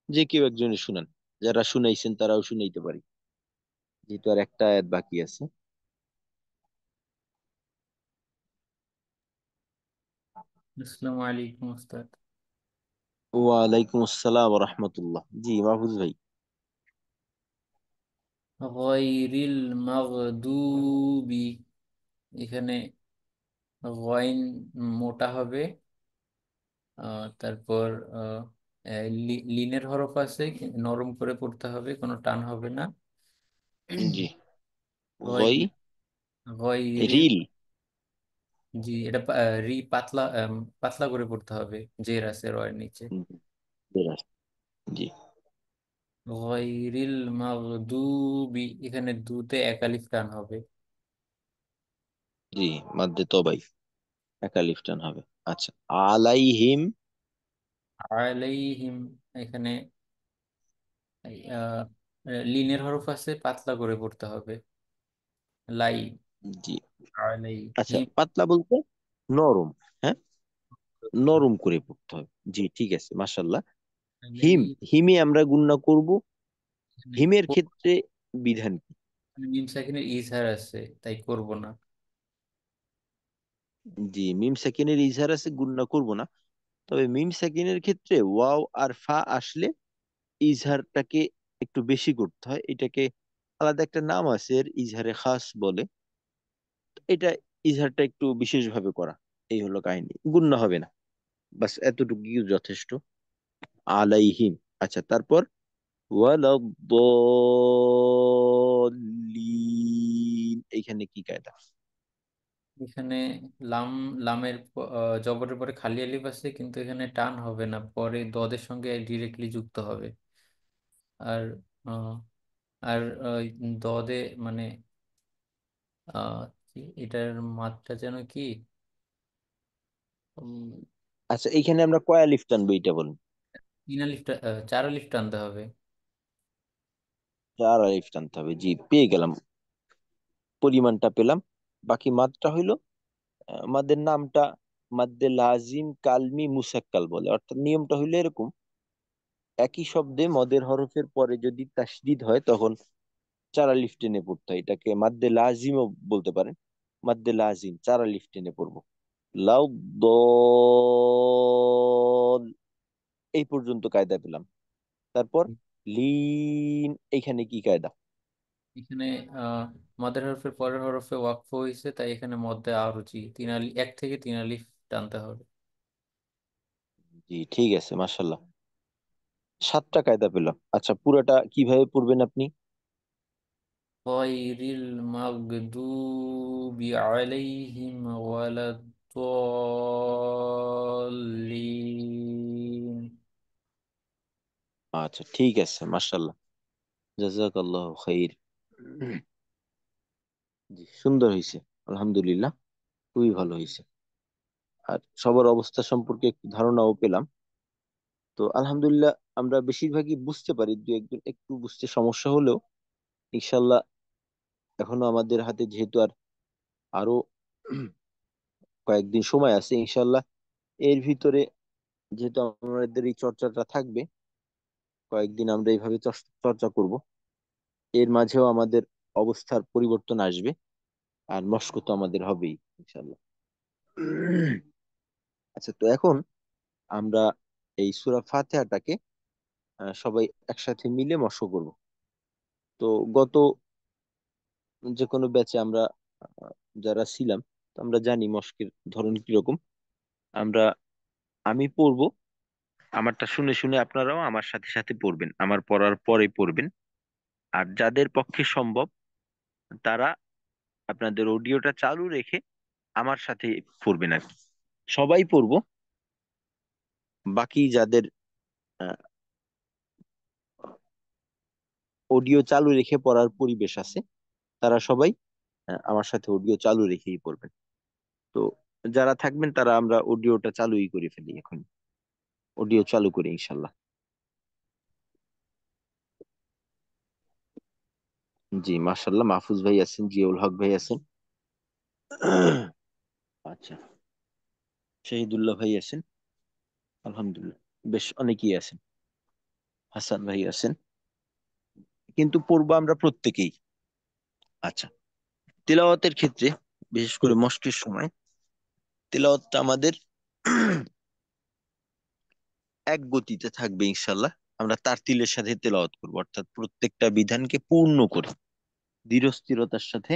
যে কেউ একজনে শুনান, যারা শুনাইছেন তারাও শুনাইতে পারি, যেহেতু আর একটা আয়াত বাকি আছে। আসসালামু আলাইকুম ওস্তাদ। ওয়ালাইকুম আসসালাম ওয়া রাহমাতুল্লাহ। জি মাহফুজ ভাই। গয়রিল মাগদুবি, এখানে গইন মোটা হবে। তারপর লিনের হরফ আছে, নরম করে পড়তে হবে, কোনো টান হবে না। জি, গই গয়- গয়রিল, রিল। জি এটা রি পাতলা, পাতলা করে পড়তে হবে, জের আছে রয়ের নিচে। হুম, জি গয়রিল মাগদুবি, এখানে দুতে এক আলিফ টান হবে। জি, মাদ্দে তবাই একা লিফটান হবে। আচ্ছা, আলাইহিম। আলাইহিম, এখানে আহ, লিনের হরফ আছে, পাতলা করে পড়তে হবে। লাই, জি, আচ্ছা আলাইহিম, পাতলা বলতে নরম, হ্যাঁ, নরম করে পড়তে হবে। জি ঠিক আছে, মাশাল্লাহ। হিম, আলাইহিম, হিমে আমরা গুণনা করব, এখানে হিমের ক্ষেত্রে বিধান কি? মিম সাকিনের ইজহার আছে, তাই করব না। জি, মিম সাকিনের ইজহার আছে, গুণনা করব না। তবে মিম সাকিনের ক্ষেত্রে ওয়াও আর ফা আসলে ইজহারটাকে একটু বেশি করতে হয়। এটাকে আলাদা একটা নাম আছে, এর ইজহারে খাস বলে। এটা ইজহারটা একটু বিশেষ ভাবে করা, এই হলো কাহিনী, গুণনা হবে না, বাস এতটুকু যথেষ্ট। আলাইহিম। আচ্ছা তারপর ওয়ালাদ্দাল্লিন, এইখানে কি কায়দা? এখানে লাম, লামের জবরের পরে খালি আলিফ আছে, কিন্তু এখানে টান হবে না, পরে দদের সঙ্গে ডিরেক্টলি যুক্ত হবে। আর আহ, আর দদে মানে আহ, এটার মাত্রা যেন কি, উম, আচ্ছা এইখানে আমরা কয় আলিফ টানবো এটা বলুন। তিন আলিফ চার আলিফ টানতে হবে। চার আলিফ টানতে হবে, জি পেয়ে গেলাম, পরিমাণটা পেলাম। বাকি মাদটা হইলো মাদের নামটা মাদ্দে লাজিম কালমি মুসাক্কাল বলে, অর্থাৎ নিয়মটা হইলো এরকম: একই শব্দে মদের হরফের পরে যদি তাসদিদ হয় তখন চার আলিফ টেনে পড়তে হয়, এটাকে মাদ্দে লাজিমও বলতে পারেন। মাদ্দে লাজিম চার আলিফ টেনে পড়বো। লাউ দল, এই পর্যন্ত কায়দা পেলাম। তারপর লিন, এইখানে কি কায়দা? এখানে আহ মাদের হরফের পরের হরফে ওয়াকফ হয়েছে, তাই এখানে মধ্যে আরজি তিন আলি, এক থেকে তিন আলিফ টানতে হবে। জি ঠিক আছে, মাশাল্লাহ, সাতটা কায়দা পেলাম। আচ্ছা পুরাটা কিভাবে পড়বেন আপনি? গয়রিল মাগদুবি আলাইহিম ওয়ালাদ্দাল্লিন। আচ্ছা ঠিক আছে, মাশাল্লাহ, জাযাকাল্লাহু খাইর। জি সুন্দর হয়েছে, আলহামদুলিল্লাহ, খুবই ভালো হয়েছে। আর সবার অবস্থা সম্পর্কে একটু ধারণাও পেলাম। তো আলহামদুলিল্লাহ, আমরা বেশিরভাগই বুঝতে পারি, দু একজন একটু বুঝতে সমস্যা হলেও ইনশাল্লাহ এখনো আমাদের হাতে যেহেতু আরো কয়েকদিন সময় আছে, ইনশাল্লাহ এর ভিতরে যেহেতু আমাদের এই চর্চাটা থাকবে, কয়েকদিন আমরা এইভাবে চর্চা করব, এর মাঝেও আমাদের অবস্থার পরিবর্তন আসবে, আর মশক তো আমাদের হবেই ইনশাল্লাহ। আচ্ছা তো এখন আমরা এই সূরা ফাতিহাটাকে সবাই একসাথে মিলে মশক করব। তো গত যে কোনো ব্যাচে আমরা আহ, যারা ছিলাম, তো আমরা জানি মশকের ধরন কিরকম। আমরা, আমি পড়বো, আমারটা শুনে শুনে আপনারাও আমার সাথে সাথে পড়বেন, আমার পড়ার পরে পড়বেন। আর যাদের পক্ষে সম্ভব তারা আপনাদের অডিওটা চালু রেখে আমার সাথে পড়বেন আর কি। সবাই পড়বো, বাকি যাদের অডিও চালু রেখে পড়ার পরিবেশ আছে তারা সবাই আমার সাথে অডিও চালু রেখেই পড়বেন। তো যারা থাকবেন তারা আমরা অডিওটা চালুই করে ফেলি এখন, অডিও চালু করি ইনশাল্লাহ। জি মাশাল্লাহ, মাহফুজ ভাই আছেন, জিয়াউল হক ভাই আছেন, আচ্ছা শহীদুল্লাহ ভাই আছেন, আলহামদুলিল্লাহ বেশ অনেকেই আছেন, হাসান ভাই আছেন, কিন্তু পড়বো আমরা প্রত্যেকেই। আচ্ছা, তিলাওয়াতের ক্ষেত্রে বিশেষ করে মস্কের সময় তিলাওয়াতটা আমাদের এক গতিতে থাকবে ইনশাল্লাহ। আমরা তারতিলের সাথে তেলাওয়াত করবো, অর্থাৎ প্রত্যেকটা বিধানকে পূর্ণ করে ধীর স্থিরতার সাথে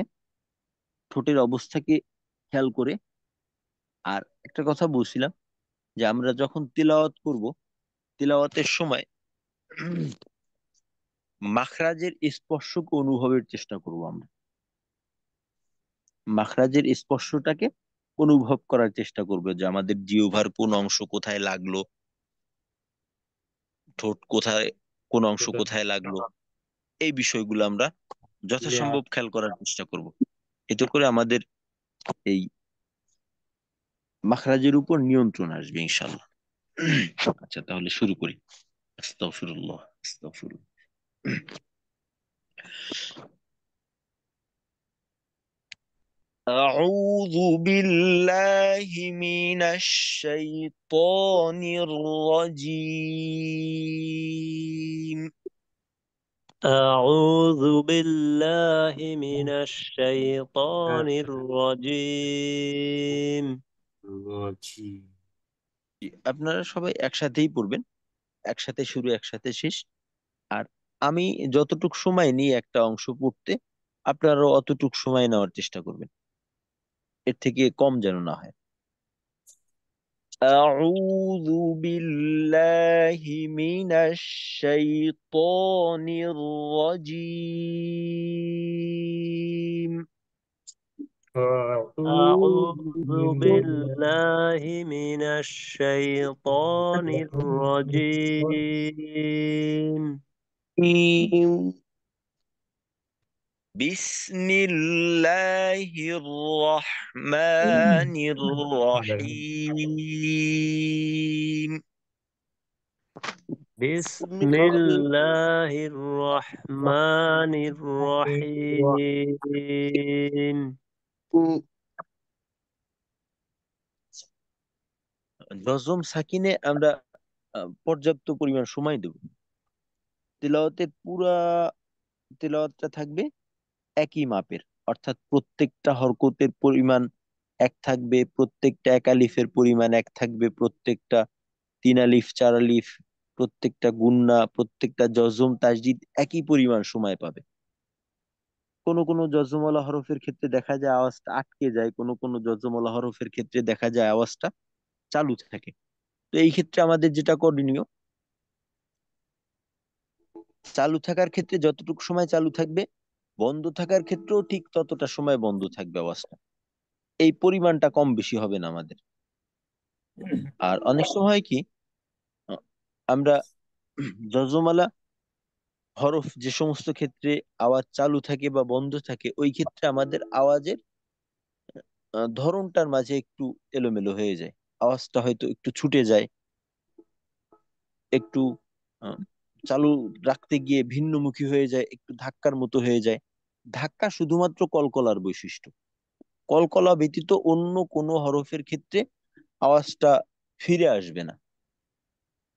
ঠোঁটের অবস্থাকে খেয়াল করে। আর একটা কথা বলছিলাম যে আমরা যখন তিলাওয়াত করব, তিলাওয়াতের সময় মাখরাজের স্পর্শকে অনুভবের চেষ্টা করব আমরা, মাখরাজের স্পর্শটাকে অনুভব করার চেষ্টা করব, যে আমাদের জিহ্বার কোন অংশ কোথায় লাগলো, ঠোঁট কোথায়, কোন অংশ কোথায় লাগলো, এই বিষয়গুলো আমরা যথাসম্ভব খেয়াল করার চেষ্টা করব। এতে করে আমাদের এই মাখরাজের উপর নিয়ন্ত্রণ আসবে ইনশাল্লাহ। আচ্ছা তাহলে শুরু করি। আস্তাগফিরুল্লাহ, আস্তাগফিরুল্লাহ। أعوذ بالله من الشيطان الرجيم. أعوذ بالله من الشيطان الرجيم. আপনারা সবাই একসাথেই পড়বেন, একসাথে শুরু একসাথে শেষ। আর আমি যতটুক সময় নিই একটা অংশ পড়তে, আপনারাও অতটুক সময় নেওয়ার চেষ্টা করবেন, এর থেকে কম যেন না হয়। أعوذ بالله من الشيطان الرجيم. أعوذ بالله من الشيطان الرجيم. بسم الله الرحمن الرحيم. بسم الله الرحمن الرحيم. জজম সাকিনে আমরা পর্যাপ্ত পরিমাণ সময় দেব। তিলাওয়াতের পুরা তিলাওয়াতটা থাকবে একই মাপের, অর্থাৎ প্রত্যেকটা হরকতের পরিমাণ এক থাকবে, প্রত্যেকটা এক আলিফের পরিমাণ এক থাকবে, প্রত্যেকটা তিন আলিফ চার আলিফ, প্রত্যেকটা গুন্না, প্রত্যেকটা জজম তাসদিদ একই পরিমাণ সময় পাবে। কোনো কোনো জজমওয়ালা হরফের ক্ষেত্রে দেখা যায় আওয়াজটা আটকে যায়, কোনো কোনো জজমওয়ালা হরফের ক্ষেত্রে দেখা যায় আওয়াজটা চালু থাকে। তো এই ক্ষেত্রে আমাদের যেটা করণীয়, চালু থাকার ক্ষেত্রে যতটুকু সময় চালু থাকবে, বন্ধ থাকার ক্ষেত্রেও ঠিক ততটা সময় বন্ধ থাকবে আওয়াজটা। এই পরিমাণটা কম বেশি হবে না আমাদের। আর অনেক সময় কি আহ, আমরা যজমালা হরফ যে সমস্ত ক্ষেত্রে আওয়াজ চালু থাকে বা বন্ধ থাকে, ওই ক্ষেত্রে আমাদের আওয়াজের ধরনটার মাঝে একটু এলোমেলো হয়ে যায়, আওয়াজটা হয়তো একটু ছুটে যায়, একটু আহ, চালু রাখতে গিয়ে ভিন্নমুখী হয়ে যায়, একটু ধাক্কার মতো হয়ে যায়। ধাক্কা শুধুমাত্র কলকলার বৈশিষ্ট্য, কলকলা ব্যতীত অন্য কোনো হরফের ক্ষেত্রে আওয়াজটা ফিরে আসবে না,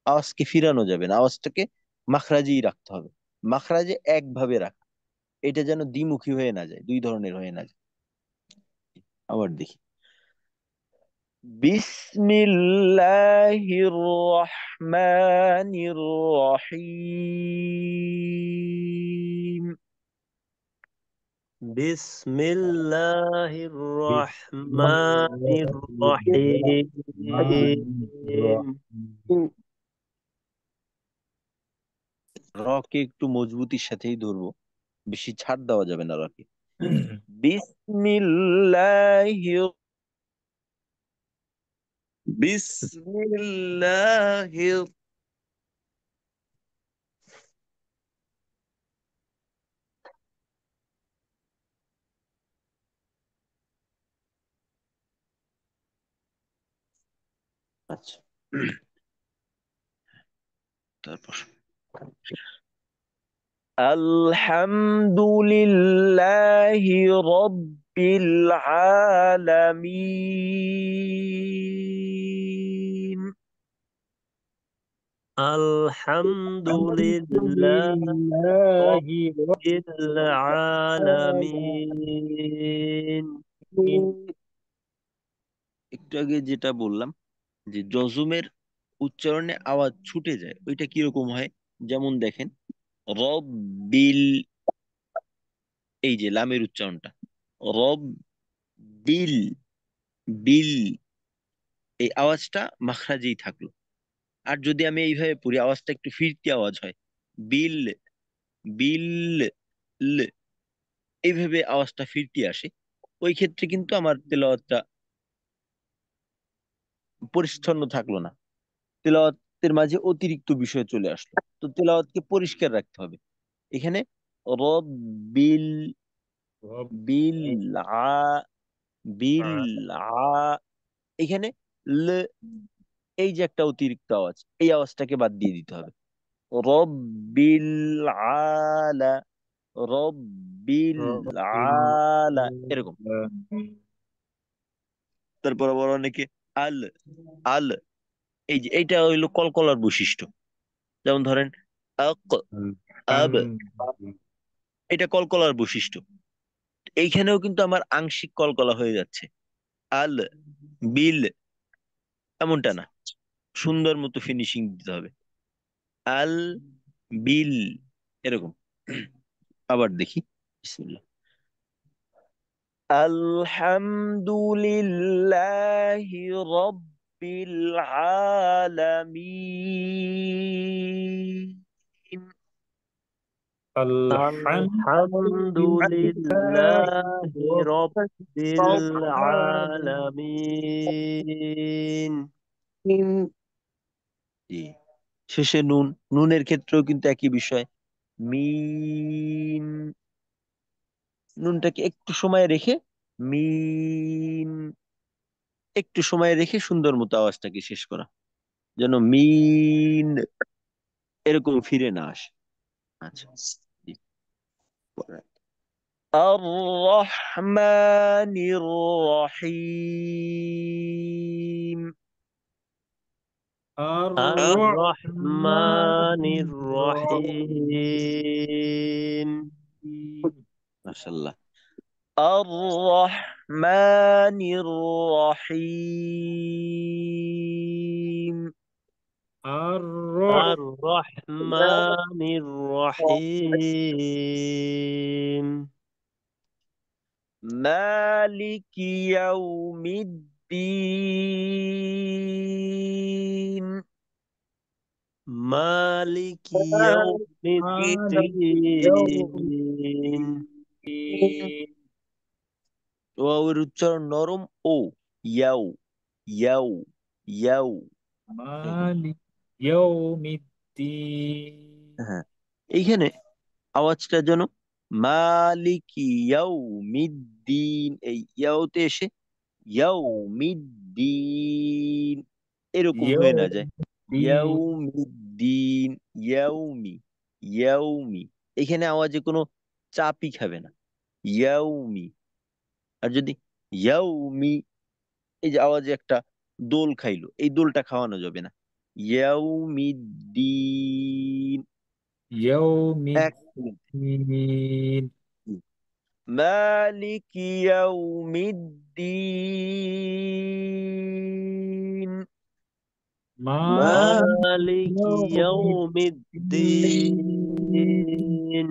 আওয়াজকে ফিরানো যাবে না, আওয়াজটাকে মাখরাজেই রাখতে হবে। মাখরাজে একভাবে রাখা, এটা যেন দ্বিমুখী হয়ে না যায়, দুই ধরনের হয়ে না যায়। আবার দেখি, বিসমিল্লাহির রহমানির রহিম। بسم الله الرحمن الرحيم. রকে একটু মজবুতির সাথেই ধরবো, বেশি ছাড় দেওয়া যাবে না রকে। বিসমিল্লাহির বিসমিল্লাহির আচ্ছা, তারপর আলহামদুলিল্লাহি রাব্বিল আলামিন। আলহামদুলিল্লাহ আলহামদুলিল্লাহি রাব্বিল আলামিন। একটু আগে যেটা বললাম যে জজমের উচ্চারণে আওয়াজ ছুটে যায়, ওইটা কিরকম হয়? যেমন দেখেন রব্বিল, এই যে লামের উচ্চারণটা রব বিল, বিল, এই আওয়াজটা মাখরাজেই থাকলো। আর যদি আমি এইভাবে পড়ি আওয়াজটা একটু ফিরতি আওয়াজ হয়, বিল, বিল, ল, এইভাবে আওয়াজটা ফিরতি আসে। ওই ক্ষেত্রে কিন্তু আমার তেলাওয়াতটা পরিচ্ছন্ন থাকলো না, তেলাওয়াতের মাঝে অতিরিক্ত বিষয় চলে আসলো। তো তেলাওয়াতকে পরিষ্কার রাখতে হবে। এখানে রব বিল, বিল আ, বিল আ, এখানে ল, এই যে একটা অতিরিক্ত আওয়াজ, এই আওয়াজটাকে বাদ দিয়ে দিতে হবে। রব্বিল আলা, রব্বিল আলা, এরকম। তারপর আবার অনেকে আল, আল, এই যে এইটা হইলো কলকলার বৈশিষ্ট্য। যেমন ধরেন আক, আব, এটা কলকলার বৈশিষ্ট্য। এইখানেও কিন্তু আমার আংশিক কলকলা হয়ে যাচ্ছে। আল, বিল, এমনটা না, সুন্দর মতো ফিনিশিং দিতে হবে। আল, বিল, এরকম। আবার দেখি, বিসমিল্লাহ। আলহামদুলিল্লাহি রাব্বিল আলামিন। আলহামদুলিল্লাহি রাব্বিল আলামিন। জি, শেষে নুন, নুনের ক্ষেত্রেও কিন্তু একই বিষয়। মিন, নুনটাকে একটু সময় রেখে, মিন, একটু সময় রেখে সুন্দর মতো আওয়াজটাকে শেষ করা, যেন মিন এরকম ফিরে না আসে। আচ্ছা, জি, পরে। আর রহমানির রহিম। আর আর রহমানির রহমানির রহিম। রহিম। মাশাআল্লাহ। আর রহমানির রহিম। আর আর রহমানির রহিম। মালিকি ইয়াউমিদ্দিন। মালিক মালিক ইয়াউমিদ্দিন। ইয়াউমিদ্দিন। ওয়াওয়ের উচ্চারণ নরম, ও, ইয়াউ, ইয়াউ, ইয়াউ, এরকম। মালিক ইয়াউমিদ্দিন। হ্যাঁ, এইখানে আওয়াজটা যেন মালিকি ইয়াউমিদ্দিন, এই ইয়াউতে এসে ইয়াউমিদ্দিন এরকম হয়ে না যায়। ইয়াউমিদ্দিন। ইয়াউমিদ্দিন, ইয়াউমি, ইয়াউমি, এখানে আওয়াজে কোনো চাপই খাবে না, ইয়াউমি। আর যদি ইয়াউমি, এই যে আওয়াজে একটা দোল খাইলো, এই দোলটা খাওয়ানো যাবে না। ইয়াউমিদ্দিন, এক মিনিট। ইয়াউমিদ্দিন। মালিকি ইয়াউমিদ্দিন। মালিক মালিক ইয়াউমিদ্দিন। ইয়াউমিদ্দিন।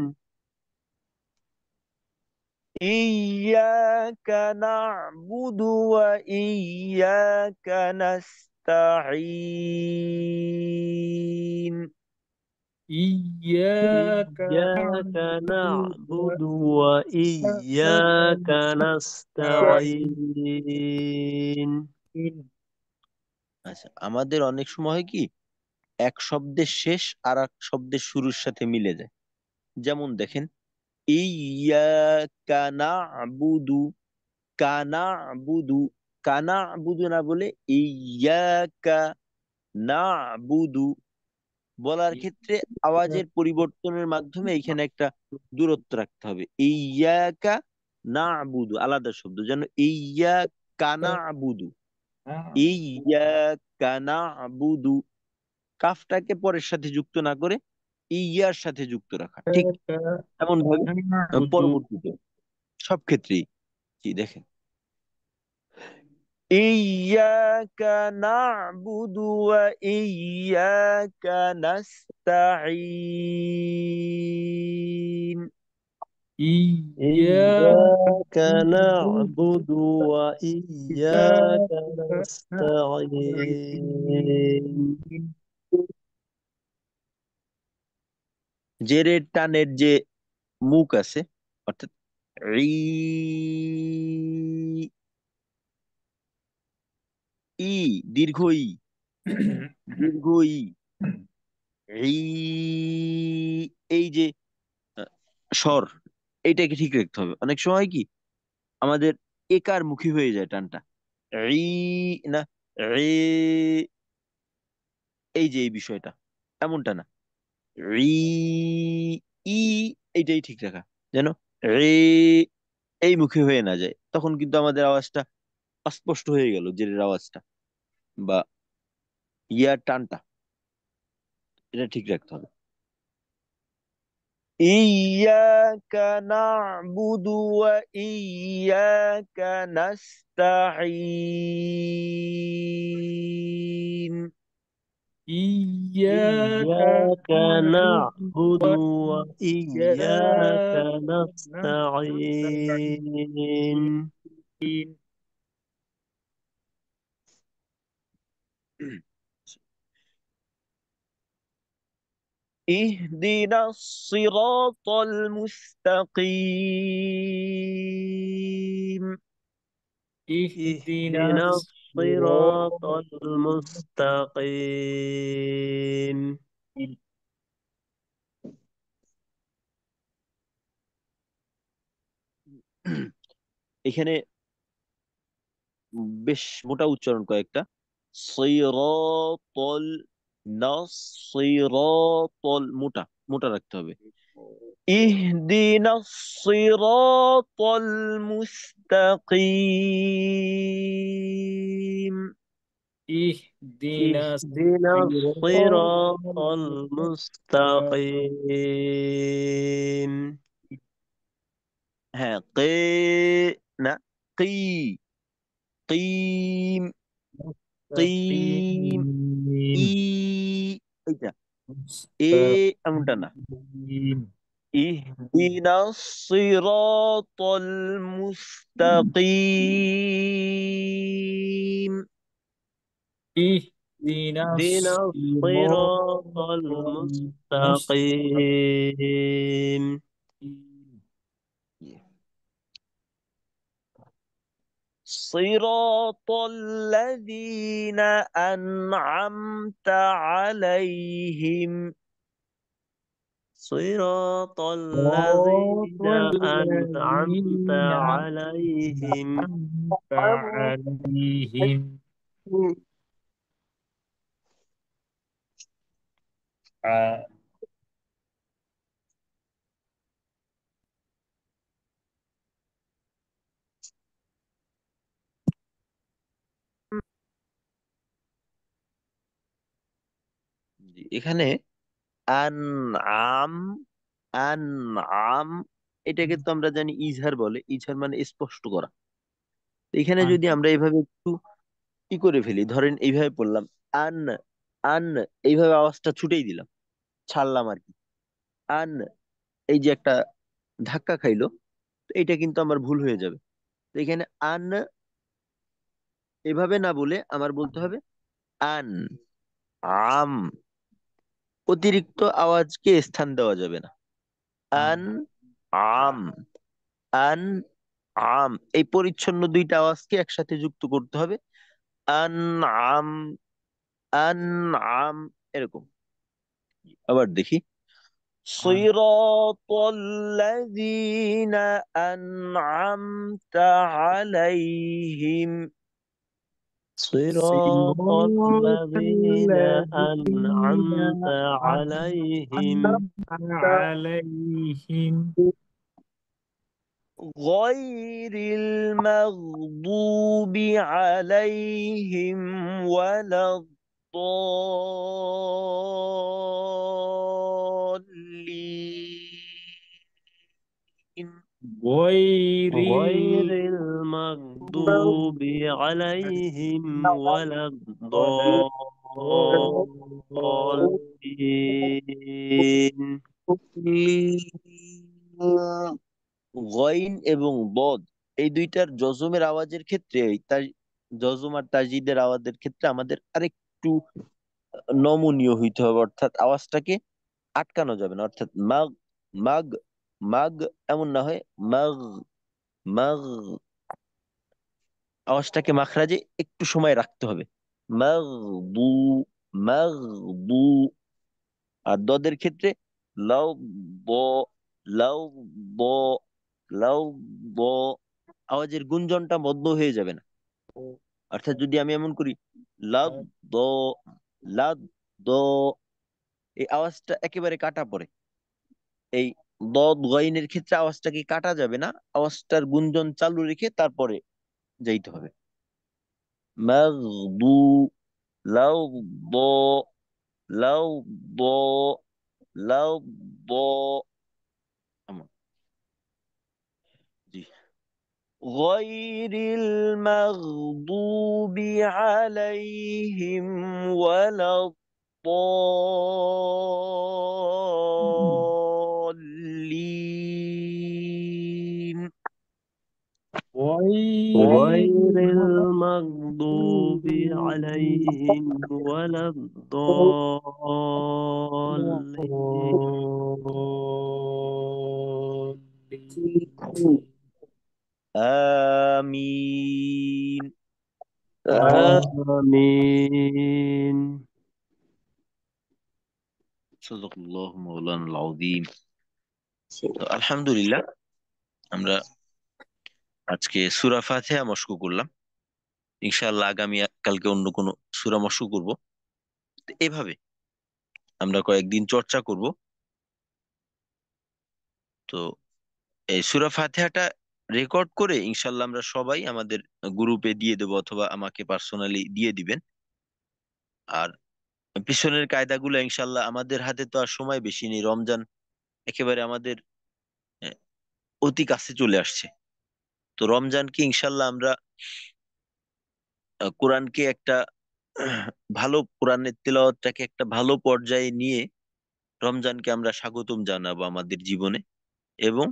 إياك نعبد وإياك نستعين. إياك إياك نعبد نعبد وإياك وإياك نستعين. نستعين. আচ্ছা, আমাদের অনেক সময় হয় কি এক শব্দের শেষ আর এক শব্দের শুরুর সাথে মিলে যায়। যেমন দেখেন ইয়াকা না'বুদু, কানা'বুদু, কানা বুধু না বলে ইয়াকা না বুধু বলার ক্ষেত্রে আওয়াজের পরিবর্তনের মাধ্যমে এখানে একটা দূরত্ব রাখতে হবে। ইয়াকা না বুধু আলাদা শব্দ, যেন ইয়াকা না বুধু, ইয়াকা না বুধু, কাফটাকে পরের সাথে যুক্ত না করে ইয়ার সাথে যুক্ত রাখা, ঠিক এমন ভাবে পরবর্তীতে সব ক্ষেত্রেই কি দেখেন, ইয়্যাকা না'বুদু ওয়া ইয়্যাকা নাস্তাঈন। إياك نعبد وإياك نستعين জেরের টানের যে মুখ আছে, অর্থাৎ ই, ই দীর্ঘ ই, দীর্ঘ ই, ই, এই যে আহ, স্বর, এইটাকে ঠিক রাখতে হবে। অনেক সময় কি আমাদের একার মুখী হয়ে যায় টানটা, ই না, ই, এই যে এই বিষয়টা এমনটা না, ই, ই, এইটাই ঠিক রাখা, যেন ই এই মুখে হয়ে না যায়, তখন কিন্তু আমাদের আওয়াজটা অস্পষ্ট হয়ে গেল, জেরের আওয়াজটা বা ইয়ার টানটা, এটা ঠিক রাখতে হবে। ইয়াকা না'বুদু ওয়া ইয়াকা নাস্তাঈন। إياك إياك نعبد وإياك وإياك نستعين نستعين. اهدنا الصراط المستقيم. اهدنا اهدنا الصراط الصراط المستقيم এখানে বেশ মোটা উচ্চারণ কয়েকটা, সিরাতাল নাস, সিরাতাল মোটা মোটা রাখতে হবে। ইহদিনাস সিরাতাল মুস্তাকিম। اهدنا اهدنا الصراط الصراط المستقيم হ্যাঁ, কে না, কি, কিম, কিম, ই, المستقيم এইটা এ এমনটা না। مستقيم اهدنا الصراط المستقيم. اهدنا اهدنا الصراط الصراط المستقيم المستقيم صراط الذين أنعمت عليهم. صراط صراط الذين أنعمت الذين عليهم أنعمت عليهم آه، এখানে আন আম, আন আম, এটাকে তো আমরা জানি ইজহার বলে, ইজহার মানে স্পষ্ট করা। তো এখানে যদি আমরা এইভাবে একটু কি করে ফেলি, ধরেন এইভাবে পড়লাম আন, আন, এইভাবে আওয়াজটা ছুটেই দিলাম, ছাড়লাম আর কি, আন, এই যে একটা ধাক্কা খাইলো, তো এটা কিন্তু আমার ভুল হয়ে যাবে। তো এখানে আন এভাবে না বলে আমার বলতে হবে আন আম, অতিরিক্ত আওয়াজকে স্থান দেওয়া যাবে না। আন আম, আন আম, এই পরিচ্ছন্ন দুইটা আওয়াজকে একসাথে যুক্ত করতে হবে, আন আম, আন আম, এরকম। আবার দেখি, صراط الذين أنعمت عليهم. صراط صراط الذين الذين أنعمت عليهم أنعمت عليهم غير المغضوب عليهم ولا الضالين. غير غير المغضوب عليهم ولا الضالين গইন এবং বদ এই দুইটার জজমের আওয়াজের ক্ষেত্রে জজম আর তাজদিদের আওয়াজের ক্ষেত্রে আমাদের আরেকটু নমনীয় হইতে হবে, অর্থাৎ আওয়াজটাকে আটকানো যাবে না, অর্থাৎ মাগ মাগ মাগ এমন না হয় মাগ মাগ, আওয়াজটাকে মাখরাজে একটু সময় রাখতে হবে। মাগ বু মাগ বু। আর দদের ক্ষেত্রে লাউ ব লাউ ব লাউ ব, আওয়াজের গুঞ্জনটা মদ্য হয়ে যাবে না। অর্থাৎ যদি আমি এমন করি লাদ দ লাদ দ, এই আওয়াজটা একেবারে কাটা পড়ে। এই দদ গইনের ক্ষেত্রে আওয়াজটাকে কাটা যাবে না, আওয়াজটার গুঞ্জন চালু রেখে তারপরে যাইতে হবে। মাগদু লাউ ব লাউ ব লাউ ব, এমন। জি। غير المغضوب عليهم ولا الضالين. غير غير المغضوب عليهم ولا الضالين آمين. آمين صدق الله مولانا العظيم. তো আলহামদুলিল্লাহ, আমরা আজকে সূরা ফাতিহা মশক করলাম। ইনশাআল্লাহ আগামী কালকে অন্য কোনো সূরা মশক করব। তো এভাবে আমরা কয়েকদিন চর্চা করব। তো এই সূরা ফাতিহাটা রেকর্ড করে ইনশাআল্লাহ আমরা সবাই আমাদের গ্রুপে দিয়ে দেবো, অথবা আমাকে পার্সোনালি দিয়ে দিবেন। আর পিছনের কায়দাগুলো ইনশাআল্লাহ, আমাদের হাতে তো আর সময় বেশি নেই, রমজান একেবারে আমাদের আহ, অতি কাছে চলে আসছে। তো রমজানকে ইনশাআল্লাহ আমরা কোরআনকে একটা ভালো, কোরআনের তেলাওয়াতটাকে একটা ভালো পর্যায়ে নিয়ে রমজানকে আমরা স্বাগতম জানাবো আমাদের জীবনে। এবং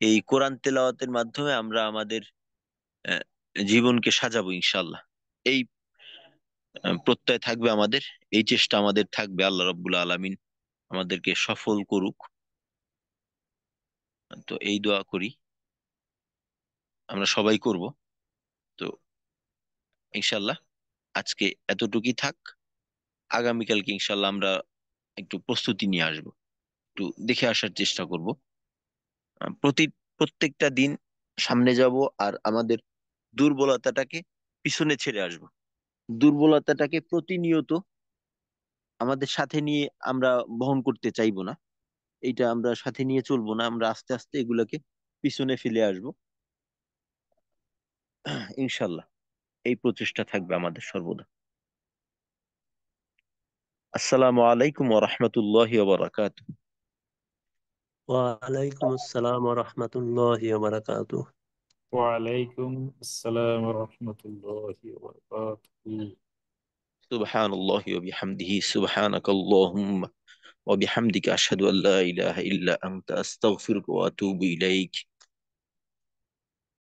এই কোরআন তেলাওয়াতের মাধ্যমে আমরা আমাদের আহ, জীবনকে সাজাবো ইনশাআল্লাহ। এই প্রত্যয় থাকবে আমাদের, এই চেষ্টা আমাদের থাকবে। আল্লাহ রাব্বুল আলামিন আমাদেরকে সফল করুক। তো এই দোয়া করি, আমরা সবাই করব। তো ইনশাআল্লাহ আজকে এতটুকুই থাক। আগামীকালকে ইনশাআল্লাহ আমরা একটু প্রস্তুতি নিয়ে আসবো, একটু দেখে আসার চেষ্টা করব। প্রত্যেকটা দিন সামনে যাব আর আমাদের দুর্বলতাটাকে পিছনে ছেড়ে আসব। দুর্বলতাটাকে প্রতিনিয়ত আমাদের সাথে নিয়ে আমরা বহন করতে চাইবো না, এইটা আমরা সাথে নিয়ে চলবো না, আমরা আস্তে আস্তে এগুলাকে পিছনে ফেলে আসব ইনশাল্লাহ। এই প্রচেষ্টা থাকবে আমাদের সর্বদা। আসসালামু আলাইকুম ওয়া রাহমাতুল্লাহি ওয়া বারাকাতুহু। وعليكم السلام ورحمة الله وبركاته وعليكم السلام ورحمة الله وبركاته. সুবহানাল্লাহি ওয়া বিহামদিহি, সুবহানাকাল্লাহুম্মা ওয়া বিহামদিকা আশহাদু আল্লা ইলাহা ইল্লা আনতা আস্তাগফিরুকা ওয়া আতুবু ইলাইক।